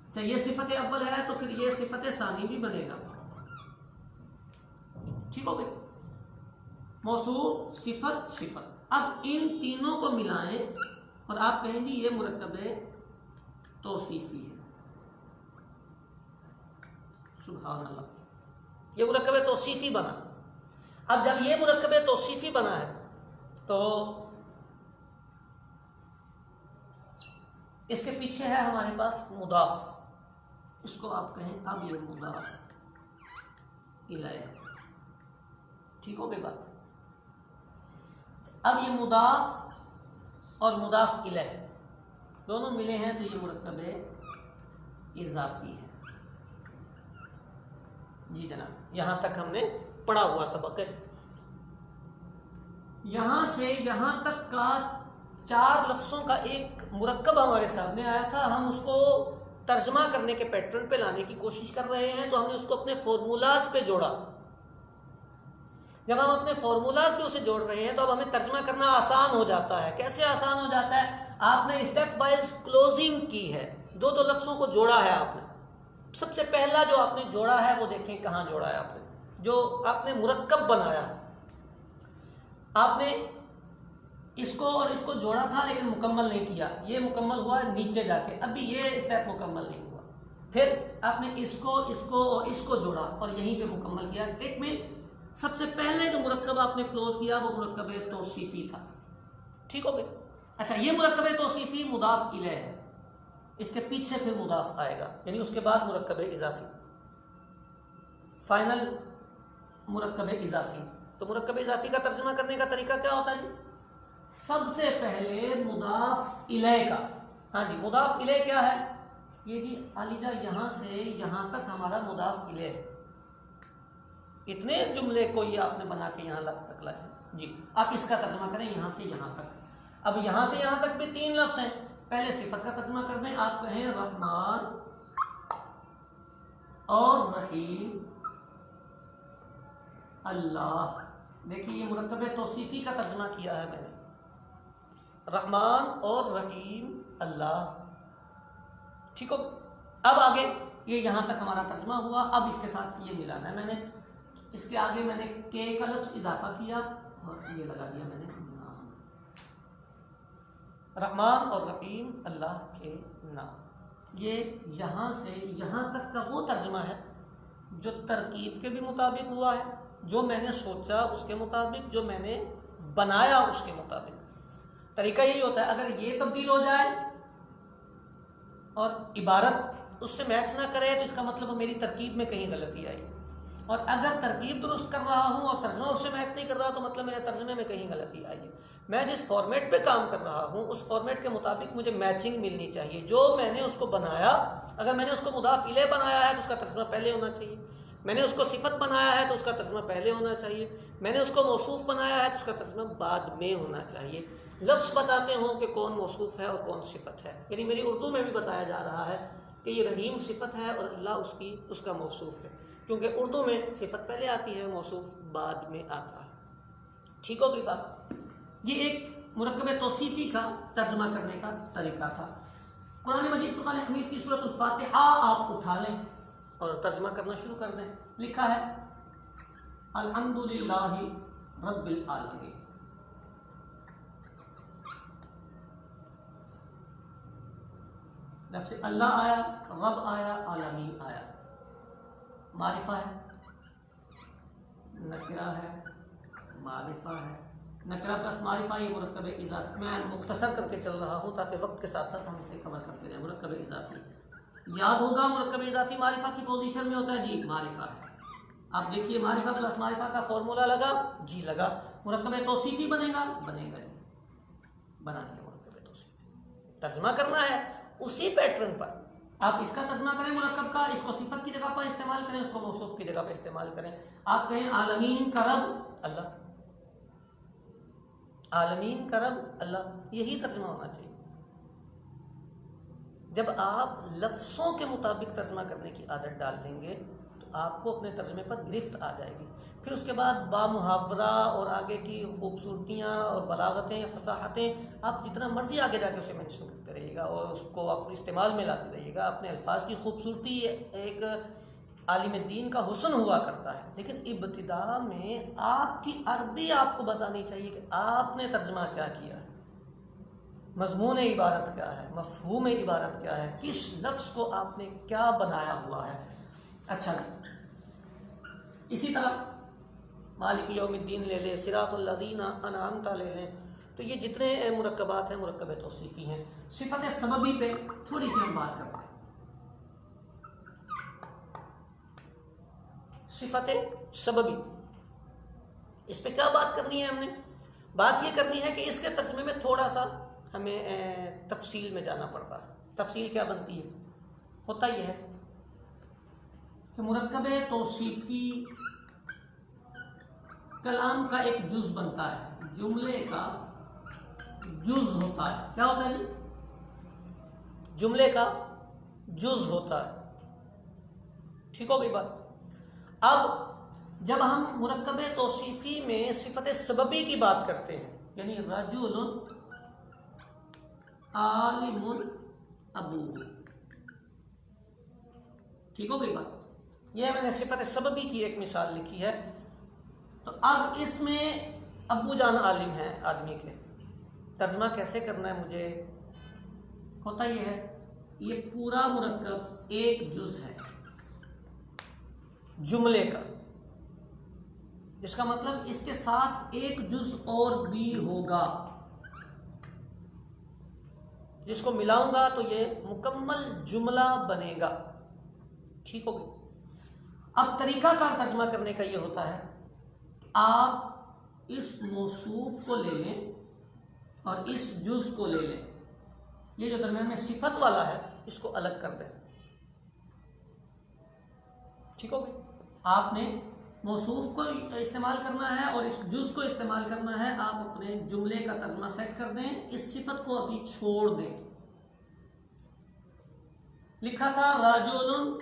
Speaker 1: अच्छा, ये सिफत अव्वल है तो फिर ये सिफत सानी भी बनेगा। ठीक हो गई? मौसूफ, सिफत, सिफत। अब इन तीनों को मिलाएं और आप कहेंगे ये मुरक्कबे तौसीफी है। सुभान अल्लाह, ये मुरक्कबे तौसीफी बना। अब जब ये मुरक्कबे तौसीफी बना है तो इसके पीछे है हमारे पास मुदाफ। इसको आप कहें अब ये मुदाफ इलैह। ठीक हो गई बात? अब ये मुदाफ और मुदाफ इलैह दोनों मिले हैं तो ये मुरक्कबे इजाफी है। जी जनाब, यहां तक हमने पढ़ा हुआ सबक है। यहां से यहां तक का 4 लफ्ज़ों का एक मुरक्कब हमारे सामने आया था। हम उसको तर्जमा करने के पैटर्न पे लाने की कोशिश कर रहे हैं, तो हमने उसको अपने फॉर्मूलाज पे जोड़ा। जब हम अपने फॉर्मूलाज पे उसे जोड़ रहे हैं तो अब हमें तर्जमा करना आसान हो जाता है। कैसे आसान हो जाता है? आपने स्टेप वाइज क्लोजिंग की है, दो दो लफ्ज़ों को जोड़ा है आपने। सबसे पहला जो आपने जोड़ा है वो देखें कहाँ जोड़ा है आपने, जो आपने मुरक्कब बनाया। आपने इसको और इसको जोड़ा था लेकिन मुकम्मल नहीं किया, ये मुकम्मल हुआ नीचे जाके, अभी ये स्टेप मुकम्मल नहीं हुआ। फिर आपने इसको इसको और इसको जोड़ा और यहीं पे मुकम्मल किया। एक में सबसे पहले जो मुरक्कब आपने क्लोज किया वो मुरक्कबे तौसीफी था। ठीक हो गया? अच्छा, ये मुरक्कबे तौसीफी मुदाफ इलैह है, इसके पीछे फिर मुदाफ आएगा, यानी उसके बाद मुरक्कबे इजाफी, फाइनल मुरक्कबे इजाफी। तो मुरक्कबे इजाफी का तर्जुमा करने का तरीका क्या होता है जी? सबसे पहले मुदाफ इलैह का। हाँ जी, मुदाफ इलैह क्या है? ये जी अलीजा यहां से यहां तक हमारा मुदाफ इलैह है। इतने जुमले को ये आपने बना के यहां तक लाए जी। आप इसका तर्जुमा करें यहां से यहां तक। अब यहां से यहां तक भी 3 लफ्ज हैं। पहले सिफत का तर्जुमा कर दें। आप कहें रहमान और रहीम अल्लाह। देखिए, ये मुरक्कबे तौसीफी का तर्जुमा किया है मैंने, रहमान और रहीम अल्लाह। ठीक हो? अब आगे ये यहां तक हमारा तर्जुमा हुआ। अब इसके साथ ये मिलाना है मैंने, इसके आगे मैंने के का लफ्ज इजाफा किया और ये लगा दिया मैंने नाम। रहमान और रहीम अल्लाह के नाम। ये यहां से यहां तक का वो तर्जुमा है जो तरकीब के भी मुताबिक हुआ है, जो मैंने सोचा उसके मुताबिक, जो मैंने बनाया उसके मुताबिक। तरीका यही होता है, अगर ये तब्दील हो जाए और इबारत उससे मैच ना करे तो इसका मतलब मेरी तरकीब में कहीं गलती आई, और अगर तरकीब दुरुस्त कर रहा हूं और तर्जुमा उससे मैच नहीं कर रहा तो मतलब मेरे तर्जुमे में कहीं गलती आई है। मैं जिस फॉर्मेट पे काम कर रहा हूं उस फॉर्मेट के मुताबिक मुझे मैचिंग मिलनी चाहिए। जो मैंने उसको बनाया, अगर मैंने उसको मुदाफ इलैह बनाया है तो उसका तर्जुमा पहले होना चाहिए। मैंने उसको सिफत बनाया है तो उसका तर्जुमा पहले होना चाहिए। मैंने उसको मौसूफ बनाया है तो उसका तर्जुमा बाद में होना चाहिए। लफ्ज़ बताते हों कि कौन मौसूफ है और कौन सिफत है। यानी मेरी उर्दू में भी बताया जा रहा है कि ये रहीम सिफत है और अल्लाह उसका मौसूफ है, क्योंकि उर्दू में सिफत पहले आती है, मौसूफ बाद में आता है। ठीक होगी बात? ये एक मुरक्कबे तौसीफी का तर्जुमा करने का तरीका था। कुरान मजीद फुरकान हमीद की सूरत अल फातिहा आप उठा लें, और तर्जमा करना शुरू कर दें। लिखा है अल्हम्दुलिल्लाहि रब्बिल आलमीन। लफ्ज़ अल्लाह आया, रब आया, आलमीन आया। मारिफा है, नकरा है, मारिफा है, नकरा प्लस मारिफा, ये मुरक्कब इज़ाफ़ी। मैं मुख्तसर करके चल रहा हूँ ताकि वक्त के साथ साथ हम इसे कवर करते रहें। मुरक्कब इज़ाफ़ी याद होगा, मुरक्कब इज़ाफ़ी मारिफा की पोजीशन में होता है जी, मारिफा है। आप देखिए मारिफा प्लस मारिफा का फॉर्मूला लगा जी, लगा। मुरक्कब तौसीफ़ी बनेगा, बनेगा जी, बना दिया मुरक्कब तौसीफ़ी। तर्जुमा करना है उसी पैटर्न पर। आप इसका तर्जुमा करें मुरक्कब का, इसको सिफत की जगह पर इस्तेमाल करें, उसको मौसूफ की जगह पर इस्तेमाल करें। आप कहें आलमीन का रब अल्लाह, आलमीन का रब अल्लाह, यही तर्जुमा होना चाहिए। जब आप लफ्ज़ों के मुताबिक तर्जुमा करने की आदत डाल लेंगे तो आपको अपने तर्जुमे पर गिरफ्त आ जाएगी। फिर उसके बाद बामुहावरा और आगे की खूबसूरतियाँ और बलागतें, फसाहतें, आप जितना मर्जी आगे जाके उसे मेंशन करते रहिएगा और उसको आप इस्तेमाल में लाते रहिएगा। अपने अल्फाज की खूबसूरती एक आलिम दीन का हुस्न हुआ करता है, लेकिन इब्तिदा में आपकी अरबी आपको बतानी चाहिए कि आपने तर्जुमा क्या किया है, मज़मून इबारत क्या है, मफ़हूम इबारत क्या है, किस लफ्ज़ को आपने क्या बनाया हुआ है। अच्छा, इसी तरह मालिक यौमिद्दीन ले लें, सिरातुल लज़ीना अनअमता ले लें, तो ये जितने मुरक्कबात हैं मुरक्कब तौसीफ़ी हैं। सिफ़त सबबी पे थोड़ी सी हम बात करते हैं। सिफ़त सबबी, इस पे क्या बात करनी है हमने? बात ये करनी है कि इसके तर्जुमे में थोड़ा सा हमें तफसील में जाना पड़ता है। तफसील क्या बनती है? होता यह है कि मुरक्कब तौसीफ़ी कलाम का एक जुज़ बनता है, जुमले का जुज़ होता है। क्या होता है जी? जुमले का जुज़ होता है। ठीक हो गई बात। अब जब हम मुरक्कब तौसीफ़ी में सिफ़त सबबी की बात करते हैं, यानी रजुलुन आलिमुन अबूहु, ठीक हो गई बात। यह मैंने सिफ़त सबबी की एक मिसाल लिखी है। तो अब इसमें अबू जान आलिम है आदमी के, तर्जुमा कैसे करना है मुझे? होता यह है, ये पूरा मुरक्कब एक जुज़ है जुमले का, इसका मतलब इसके साथ एक जुज़ और भी होगा, जिसको मिलाऊंगा तो ये मुकम्मल जुमला बनेगा। ठीक हो गई। अब तरीकाकार तर्जुमा करने का ये होता है, आप इस मौसूफ को ले लें और इस जुज़ को ले लें, ये जो दरम्यान में सिफत वाला है इसको अलग कर दें। ठीक हो गई। आपने मौसूफ को इस्तेमाल करना है और इस जुज़ को इस्तेमाल करना है। आप अपने जुमले का तर्जुमा सेट कर दें, इस सिफत को अभी छोड़ दें। लिखा था राजुलुन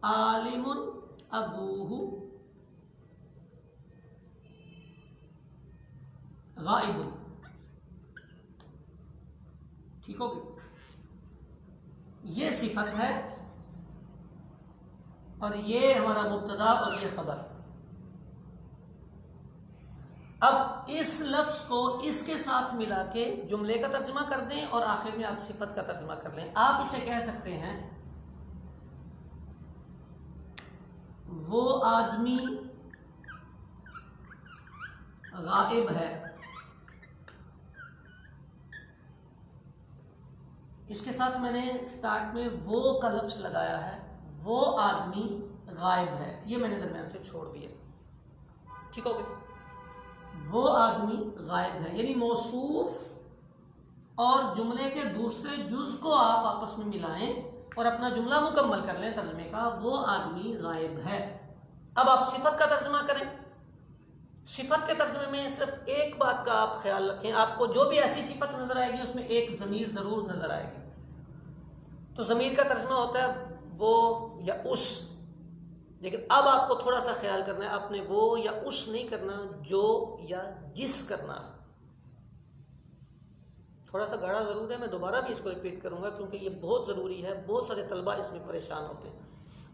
Speaker 1: आलिमुन अबूहु गाइबुन। ठीक हो गई। ये सिफत है और ये हमारा मुब्तदा और ये खबर। अब इस लफ्ज को इसके साथ मिला के जुमले का तर्जुमा कर दें और आखिर में आप सिफत का तर्जुमा कर लें। आप इसे कह सकते हैं, वो आदमी गायब है। इसके साथ मैंने स्टार्ट में वो का लफ्ज लगाया है, वो आदमी गायब है, ये मैंने दरम्यान से छोड़ दिया। ठीक हो गया। वो आदमी गायब है, यानी मौसूफ और जुमले के दूसरे जुज को आप आपस में मिलाएं और अपना जुमला मुकम्मल कर लें तर्जुमे का, वो आदमी गायब है। अब आप सिफत का तर्जुमा करें। सिफत के तर्जुमे में सिर्फ एक बात का आप ख्याल रखें, आपको जो भी ऐसी सिफत नजर आएगी उसमें एक ज़मीर जरूर नजर आएगी। तो ज़मीर का तर्जुमा होता है वो या उस, लेकिन अब आपको थोड़ा सा ख्याल करना है, आपने वो या उस नहीं करना, जो या जिस करना। थोड़ा सा गाढ़ा ज़रूर है, मैं दोबारा भी इसको रिपीट करूँगा क्योंकि ये बहुत ज़रूरी है, बहुत सारे तलबा इसमें परेशान होते हैं।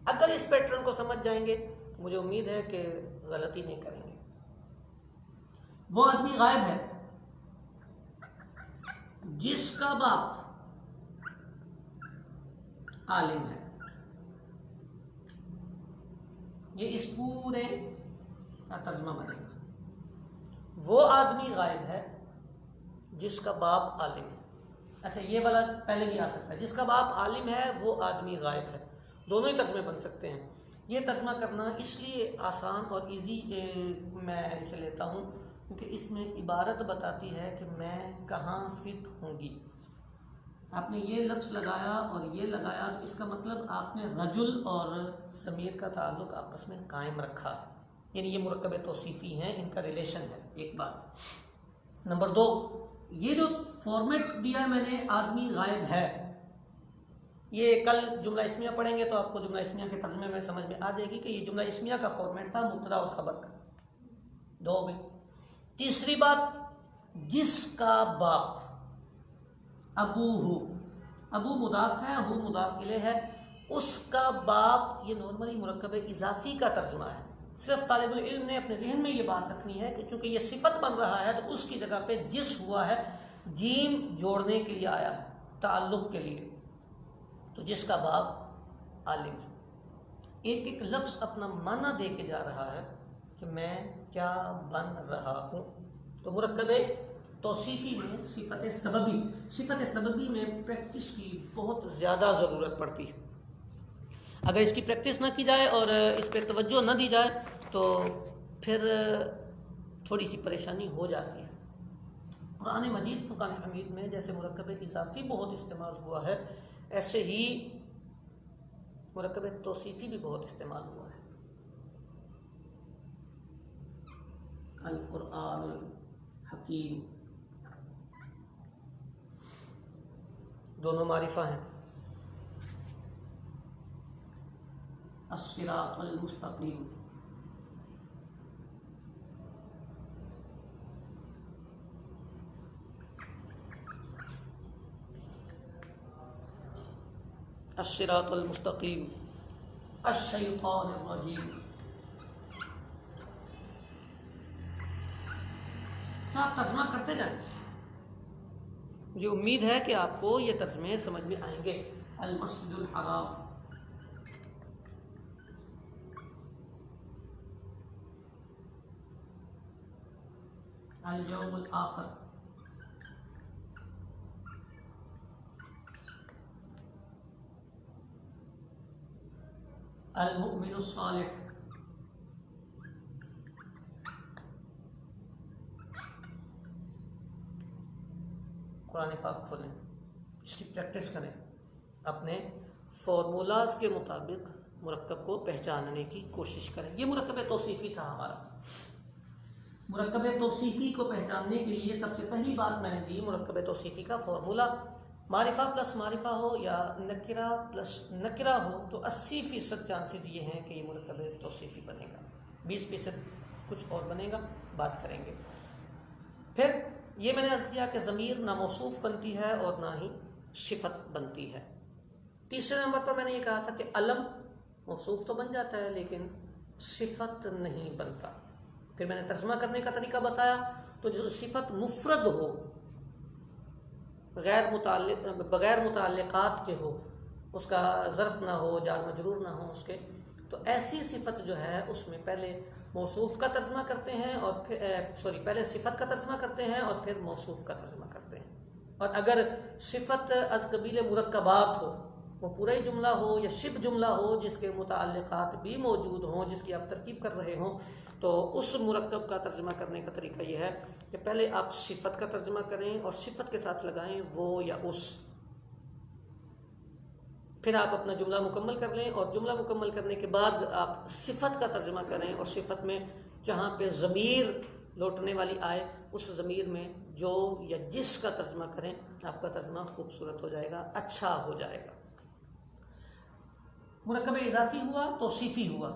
Speaker 1: अगर इस पैटर्न को समझ जाएंगे मुझे उम्मीद है कि गलती नहीं करेंगे। वो आदमी गायब है जिसका बाप आलिम है। ये इस पूरे का तर्जुमा बनेगा। वो आदमी गायब है जिसका बाप आलिम है। अच्छा, ये वाला पहले भी आ सकता है, जिसका बाप आलिम है वो आदमी गायब है। दोनों ही तर्जुमे बन सकते हैं। ये तर्जुमा करना इसलिए आसान और इजी मैं इसे लेता हूँ क्योंकि इसमें इबारत बताती है कि मैं कहाँ फिट होंगी। आपने ये लफ्ज़ लगाया और ये लगाया तो इसका मतलब आपने रजुल और ज़मीर का ताल्लुक आपस में कायम रखा, यानी ये मुरक्कब तौसीफ़ी हैं, इनका रिलेशन है। एक बात। नंबर 2, ये जो फॉर्मेट दिया है मैंने, आदमी गायब है, ये कल जुमला इस्मिया पढ़ेंगे तो आपको जुमला इस्मिया के तर्जुमे में समझ में आ जाएगी कि ये जुमला इस्मिया का फॉर्मेट था, मुब्तदा और खबर का। 2 में। तीसरी बात, जिसका बाप अबू हु, अबू मुदाफ है, हु मुदाफ इले है, उसका बाप, ये नॉर्मली मुरक्कब इजाफी का तर्जुमा है। सिर्फ तालिबुल इल्म ने अपने ज़हन में ये बात रखनी है कि चूंकि ये सिफत बन रहा है तो उसकी जगह पे जिस हुआ है, जीम जोड़ने के लिए आया है, ताल्लुक के लिए। तो जिसका बाप आलिम है, एक एक लफ्ज़ अपना माना दे के जा रहा है कि मैं क्या बन रहा हूँ। तो मुरक्कब तौसीफ़ी में सिफत सबबी में प्रैक्टिस की बहुत ज़्यादा ज़रूरत पड़ती है। अगर इसकी प्रैक्टिस ना की जाए और इस पर तवज्जो ना दी जाए तो फिर थोड़ी सी परेशानी हो जाती है। कुरान मजीद फुरकान हमीद में जैसे मुरक्कब इजाफी बहुत इस्तेमाल हुआ है, ऐसे ही मुरक्कब तौसीफ़ी भी बहुत इस्तेमाल हुआ है। अल कुरान हकीम दोनों मारिफा हैं। अस्सिरातुल मुस्तकीम, अस्सिरातुल मुस्तकीम, अश्शैतानिर रजीम। आप तर्जुमा करते जाएं, मुझे उम्मीद है कि आपको ये तर्जुमे समझ में आएंगे। अल मस्जिदुल हराम, अल यौमुल आखिर, अल मुमिनुस सालिह, कुरान पाक खोलें, इसकी प्रैक्टिस करें, अपने फार्मूलाज के मुताबिक मुरक्कब को पहचानने की कोशिश करें। ये मुरक्कब तौसीफ़ी था हमारा। मुरक्कब तौसीफ़ी को पहचानने के लिए सबसे पहली बात मैंने दी, मुरक्कब तौसीफ़ी का फार्मूला मारिफा प्लस मारिफा हो या नकिरा प्लस नकिरा हो तो 80% चांसेस ये हैं कि ये मुरक्कब तौसीफ़ी बनेगा, 20% कुछ और बनेगा, बात करेंगे। फिर ये मैंने अर्ज़ किया कि ज़मीर ना मौसूफ़ बनती है और ना ही सिफत बनती है। तीसरे नंबर पर मैंने ये कहा था कि अलम मौसूफ़ तो बन जाता है लेकिन सिफत नहीं बनता। फिर मैंने तर्जुमा करने का तरीका बताया, तो जो सिफत मुफरद हो, बग़ैर मुताल्लिक़ात के हो, उसका ज़र्फ़ ना हो, जार मजरूर ना हो उसके, तो ऐसी सिफत जो है उसमें पहले मौसूफ़ का तर्जुमा करते हैं और फिर पहले सिफत का तर्जुमा करते हैं और फिर मौसूफ़ का तर्जुमा करते हैं। और अगर सिफत अज़ कबील मुरक्कबात हो, वो पूरा ही जुमला हो या शिब जुमला हो जिसके मुताल्लिक़ात भी मौजूद हों, जिसकी आप तरकीब कर रहे हों, तो उस मुरक्कब का तर्जुमा करने का तरीका यह है कि पहले आप सिफत का तर्जुमा करें और सिफत के साथ लगाएं वो या उस, फिर आप अपना जुमला मुकम्मल कर लें और जुमला मुकम्मल करने के बाद आप सिफत का तर्जुमा करें और सिफत में जहाँ पे ज़मीर लौटने वाली आए उस ज़मीर में जो या जिस का तर्जुमा करें, आपका तर्जुमा खूबसूरत हो जाएगा, अच्छा हो जाएगा। मुरक्कब इजाफी हुआ, तौसीफ़ी हुआ।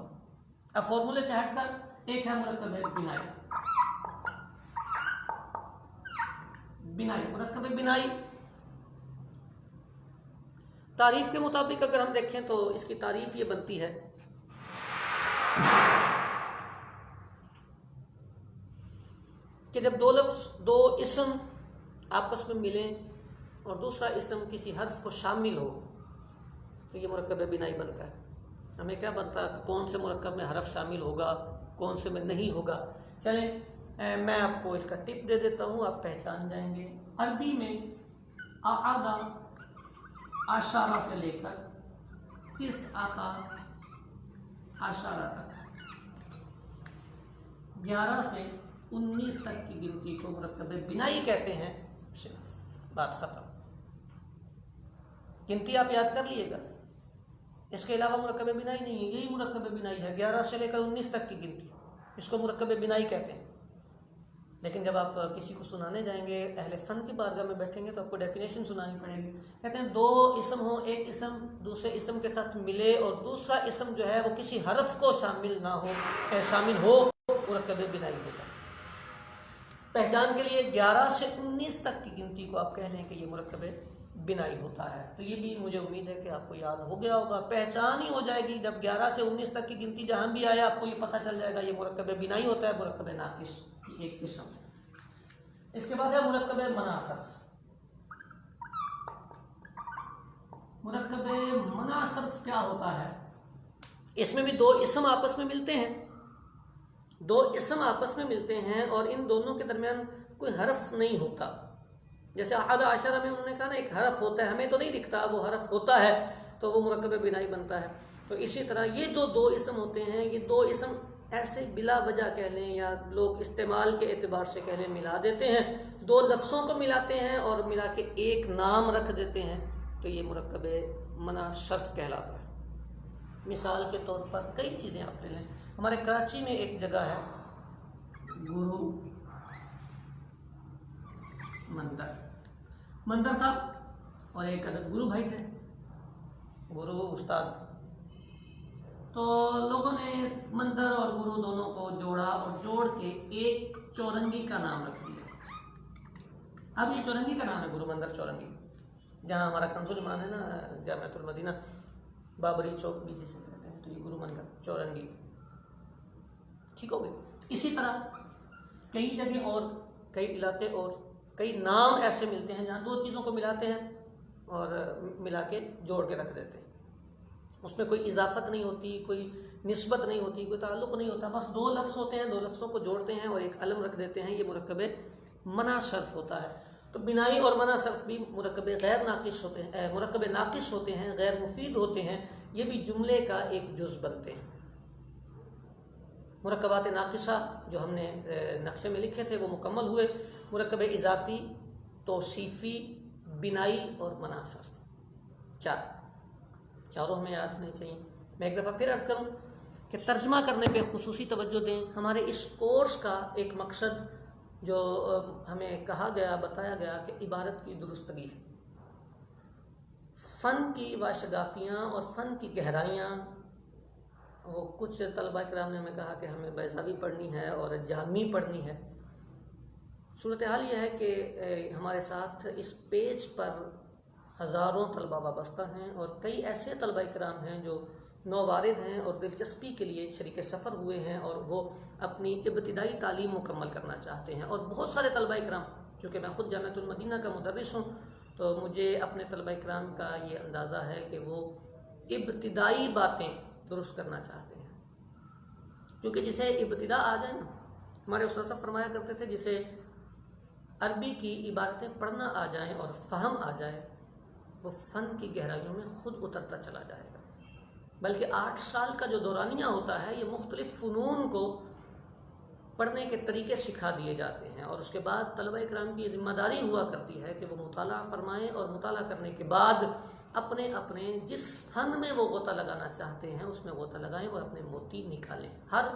Speaker 1: अब फॉर्मूले से हटकर एक है मुरक्कब बिनाई, बिनाई, मुरक्कब बिनाई तारीफ के मुताबिक अगर हम देखें तो इसकी तारीफ ये बनती है कि जब दो इसम आपस में मिलें और दूसरा इसम किसी हर्फ को शामिल हो तो ये मुरक्कब बिनाई बनता है। हमें क्या बनता है, कौन से मुरक्कब में हरफ शामिल होगा, कौन से में नहीं होगा। चलें मैं आपको इसका टिप दे देता हूँ, आप पहचान जाएंगे। अरबी में आदा आशारा से लेकर तिस आता आशारा तक 11 से 19 तक की गिनती को मुरक्कब बिनाई कहते हैं। बात खत्म। गिनती आप याद कर लिएगा, इसके अलावा मुरक्कब बिनाई नहीं है, यही मुरक्कब बिनाई है। 11 से लेकर 19 तक की गिनती, इसको मुरक्कब बिनाई कहते हैं। लेकिन जब आप किसी को सुनाने जाएंगे, अहले फन की बारगाह में बैठेंगे तो आपको डेफिनेशन सुनानी पड़ेगी। कहते हैं दो इसम हो, एक इसम दूसरे इसम के साथ मिले और दूसरा इसम जो है वो किसी हरफ को शामिल ना हो, शामिल हो, मुरक्कब बिनाई होगा। पहचान के लिए 11 से 19 तक की गिनती को आप कह लें कि ये मुरक्कब बिनाई होता है। तो ये भी मुझे उम्मीद है कि आपको याद हो गया होगा, पहचान ही हो जाएगी। जब 11 से 19 तक की गिनती जहां भी आए आपको ये पता चल जाएगा ये मुरक्कब बिनाई होता है, मुरक्कब नाकिस की एक किस्म है। इसके बाद है मुरक्कब मनासर्फ। मुरक्कब मनासर्फ क्या होता है? इसमें भी दो इसम आपस में मिलते हैं, दो इसम आपस में मिलते हैं और इन दोनों के दरमियान कोई हरफ नहीं होता। जैसे आदा आशरा में उन्होंने कहा ना एक हरफ होता है, हमें तो नहीं दिखता, वो हरफ होता है तो वो मुरक्कब बिनाई बनता है। तो इसी तरह ये जो दो इसम होते हैं, ये दो इसम ऐसे बिला वजह कह लें या लोग इस्तेमाल के एतबार से कह लें मिला देते हैं, दो लफ्ज़ों को मिलाते हैं और मिला के एक नाम रख देते हैं, तो ये मुरक्कब मनासर्फ कहलाता है। मिसाल के तौर पर कई चीज़ें आप ले लें। हमारे कराची में एक जगह है गुरु मंदर था और एक अदद गुरु भाई थे, गुरु उस्ताद। तो लोगों ने मंदर और गुरु दोनों को जोड़ा और जोड़ के एक चौरंगी का नाम रख दिया। अब ये चौरंगी का नाम है गुरु मंदर चौरंगी, जहाँ हमारा कंजुल ईमान है ना, जामिअतुल मदीना बाबरी चौक भी जिसे कहते हैं, तो ये गुरु मंदिर चौरंगी। ठीक हो गई। इसी तरह कई जगह और कई इलाके और कई नाम ऐसे मिलते हैं जहाँ दो चीज़ों को मिलाते हैं और मिला के जोड़ के रख देते हैं। उसमें कोई इजाफत नहीं होती, कोई निस्बत नहीं होती, कोई ताल्लुक़ नहीं होता, बस दो लफ्ज़ होते हैं, दो लफ्ज़ों को जोड़ते हैं और एक अलम रख देते हैं। ये मुरक्कब मनासर्फ होता है। तो बिनाई और मनासर्फ भी मुरक्कब गैर नाकिस होते हैं, मुरक्कब नाकिस होते हैं, गैर मुफीद होते हैं। ये भी जुमले का एक जुज़ बनते हैं। मुरक्कबात नाकिसा जो हमने नक्शे में लिखे थे वो मुकम्मल हुए। मुरक्कब इजाफ़ी, तौसीफ़ी, बिनाई और मनासर्फ, चारों हमें याद नहीं चाहिए। मैं एक दफ़ा फिर अर्ज़ करूँ कि तर्जमा करने पे खुसूसी तवज्जो दें। हमारे इस कोर्स का एक मकसद जो हमें कहा गया, बताया गया कि इबारत की दुरुस्तगी, फ़न की वाशगाफियाँ और फ़न की गहराइयाँ। वो कुछ तलबा कराम ने हमें कहा कि हमें बैज़ावी पढ़नी है और जामी पढ़नी है। सूरत हाल यह है कि हमारे साथ इस पेज पर हज़ारों तलबा वाबस्ता हैं और कई ऐसे तलबा कराम हैं जो नौवारिद हैं और दिलचस्पी के लिए शरीक सफ़र हुए हैं और वो अपनी इब्तिदाई तालीम मुकम्मल करना चाहते हैं। और बहुत सारे तलबा कराम, चूँकि मैं ख़ुद जामिअतुल मदीना का मुदर्रिस हूँ, तो मुझे अपने तलबा कराम का ये अंदाज़ा है कि वो इब्तिदाई बातें दुरुस्त करना चाहते हैं। क्योंकि जिसे इब्तिदा आ जाए ना, हमारे उस्ताद साहब फरमाया करते थे, जिसे अरबी की इबारतें पढ़ना आ जाएं और फ़हम आ जाए, वो फ़न की गहराइयों में ख़ुद उतरता चला जाएगा। बल्कि 8 साल का जो दौरानिया होता है, ये मुख्तलिफ़ फ़नून को पढ़ने के तरीके सिखा दिए जाते हैं और उसके बाद तलबा इकराम की ज़िम्मेदारी हुआ करती है कि वो मुताला फरमाएँ और मुताला करने के बाद अपने अपने जिस फ़न में वो गोता लगाना चाहते हैं उसमें गोता लगाएं और अपने मोती निकालें। हर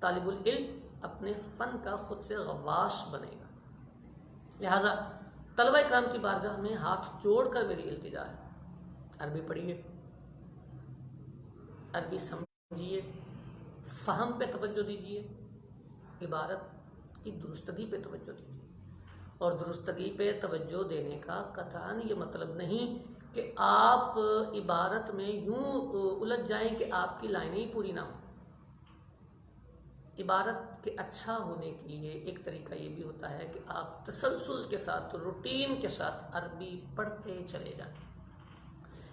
Speaker 1: तालिबुल इल्म अपने फ़न का ख़ुद से गवाश बनेगा। लिहाजा तलबा इकराम की बारगाह में हाथ जोड़कर मेरी इल्तिजा है, अरबी पढ़िए, अरबी समझिए, फ़हम पे तवज्जो दीजिए, इबारत की दुरुस्तगी पे तवज्जो दीजिए और दुरुस्तगी पे तवज्जो देने का कतई ये मतलब नहीं कि आप इबारत में यूं उलझ जाएं कि आपकी लाइनें ही पूरी ना हो। इबारत के अच्छा होने के लिए एक तरीका ये भी होता है कि आप तसलसल के साथ, रूटीन के साथ अरबी पढ़ते चले जाएं।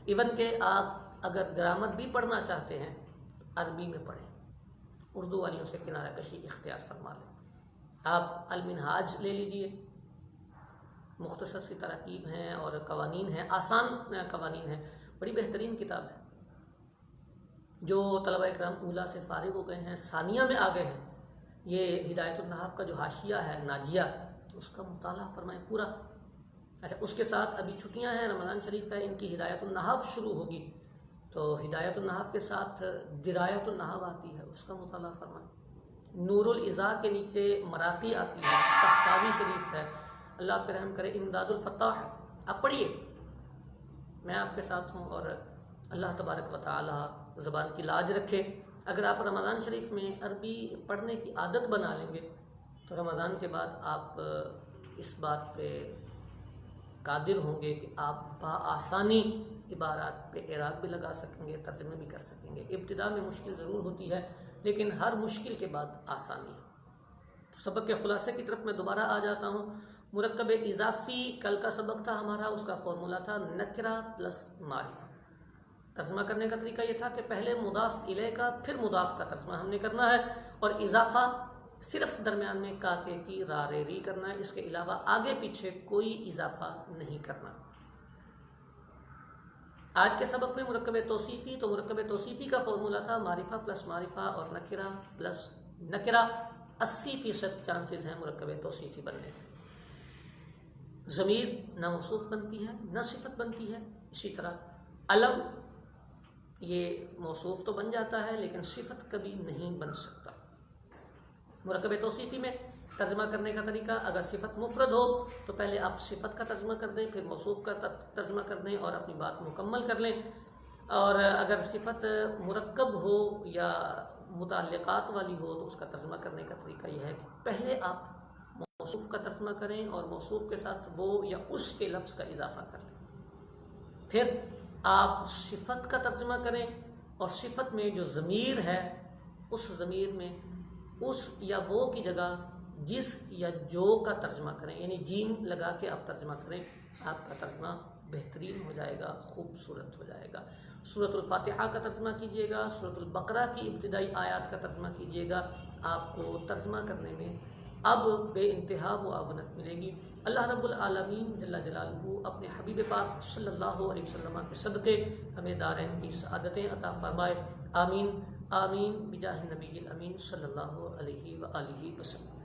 Speaker 1: इवन के आप अगर ग्रामर भी पढ़ना चाहते हैं तो अरबी में पढ़ें, उर्दू वालियों से किनारा कशी इख्तियार फरमा लें। आप अल-मिनहाज ले लीजिए, मुख्तसर सी तरकीब हैं और कवानीन हैं, आसान कवानीन हैं, बड़ी बेहतरीन किताब है। जो तलबा इकराम ऊला से फारिग हो गए हैं, सानिया में आ गए हैं, ये हिदायतुन नहव का जो हाशिया है नाजिया, उसका मुताला फरमाएं पूरा। अच्छा, उसके साथ अभी छुट्टियां हैं, रमज़ान शरीफ है, इनकी हिदायतुन नहव शुरू होगी, तो हिदायतुन नहव के साथ दिरायतुन नहव आती है, उसका मुताला फरमाएं। नूरुल इज़ा के नीचे मराकी आती है, तहतावी शरीफ है, अल्लाह पे रहम करे, इमदादुल फत्ताह है, आप पढ़िए, मैं आपके साथ हूँ और अल्लाह तबारक व तआला ज़बान की लाज रखे। अगर आप रमज़ान शरीफ में अरबी पढ़ने की आदत बना लेंगे तो रमज़ान के बाद आप इस बात पे कादिर होंगे कि आप बआसानी इबारात पे एराब भी लगा सकेंगे, तर्जमे भी कर सकेंगे। इब्तिदा में मुश्किल ज़रूर होती है, लेकिन हर मुश्किल के बाद आसानी है। तो सबक के खुलासे की तरफ मैं दोबारा आ जाता हूँ। मुरक्कब इजाफ़ी कल का सबक था हमारा, उसका फॉर्मूला था नकरा प्लस मारिफा। तर्जमा करने का तरीका यह था कि पहले मुदाफ इले का फिर मुदाफ का तर्जमा हमने करना है, और इजाफा सिर्फ दरमियान में काके की रा रे री करना है, इसके अलावा आगे पीछे कोई इजाफा नहीं करना। आज के सबक में मुरक्कब तौसीफ़ी, तो मुरक्कब तौसीफ़ी का फॉर्मूला था मारिफा प्लस मारिफा और नकिरा प्लस नकिरा। 80% चांसेस हैं मुरक्कब तौसीफ़ी बनने के। ज़मीर न मौसूफ बनती है न सिफत बनती है। इसी तरह अलम ये मौसूफ तो बन जाता है लेकिन सिफत कभी नहीं बन सकता। मुरक्कब तौसीफ़ी में तर्जमा करने का तरीका, अगर सिफत मुफरद हो तो पहले आप सिफत का तर्जमा कर दें, फिर मौसूफ का तर्जमा कर दें और अपनी बात मुकम्मल कर लें। और अगर सिफत मुरक्कब हो या मुताल्लिक़ात वाली हो तो उसका तर्जमा करने का तरीका यह है कि पहले आप मौसूफ का तर्जमा करें और मौसूफ के साथ वो या उसके लफ्ज़ का इजाफा कर लें। फिर आप सिफत का तर्जमा करें और सिफत में जो ज़मीर है उस ज़मीर में उस या वो की जगह जिस या जो का तर्जमा करें, यानी जीम लगा के आप तर्जमा करें। आपका तर्जमा बेहतरीन हो जाएगा, खूबसूरत हो जाएगा। सूरतुल फातिहा का तर्जमा कीजिएगा, सूरतुल बकरा की इब्तिदाई आयात का तर्जमा कीजिएगा। आपको तर्जमा करने में अब बेइंतहा वो आवनत मिलेगी। अल्लाह रब्बुल आलमीन जल्ला जलालुहु अपने हबीब पाक सल्लल्लाहु अलैहि वसल्लम के सदक़े हमें दारैन की सआदतें अता फरमाए। आमीन आमीन बिजाहि नबील अमीन सल्लल्लाहु अलैहि व आलिहि वसल्लम।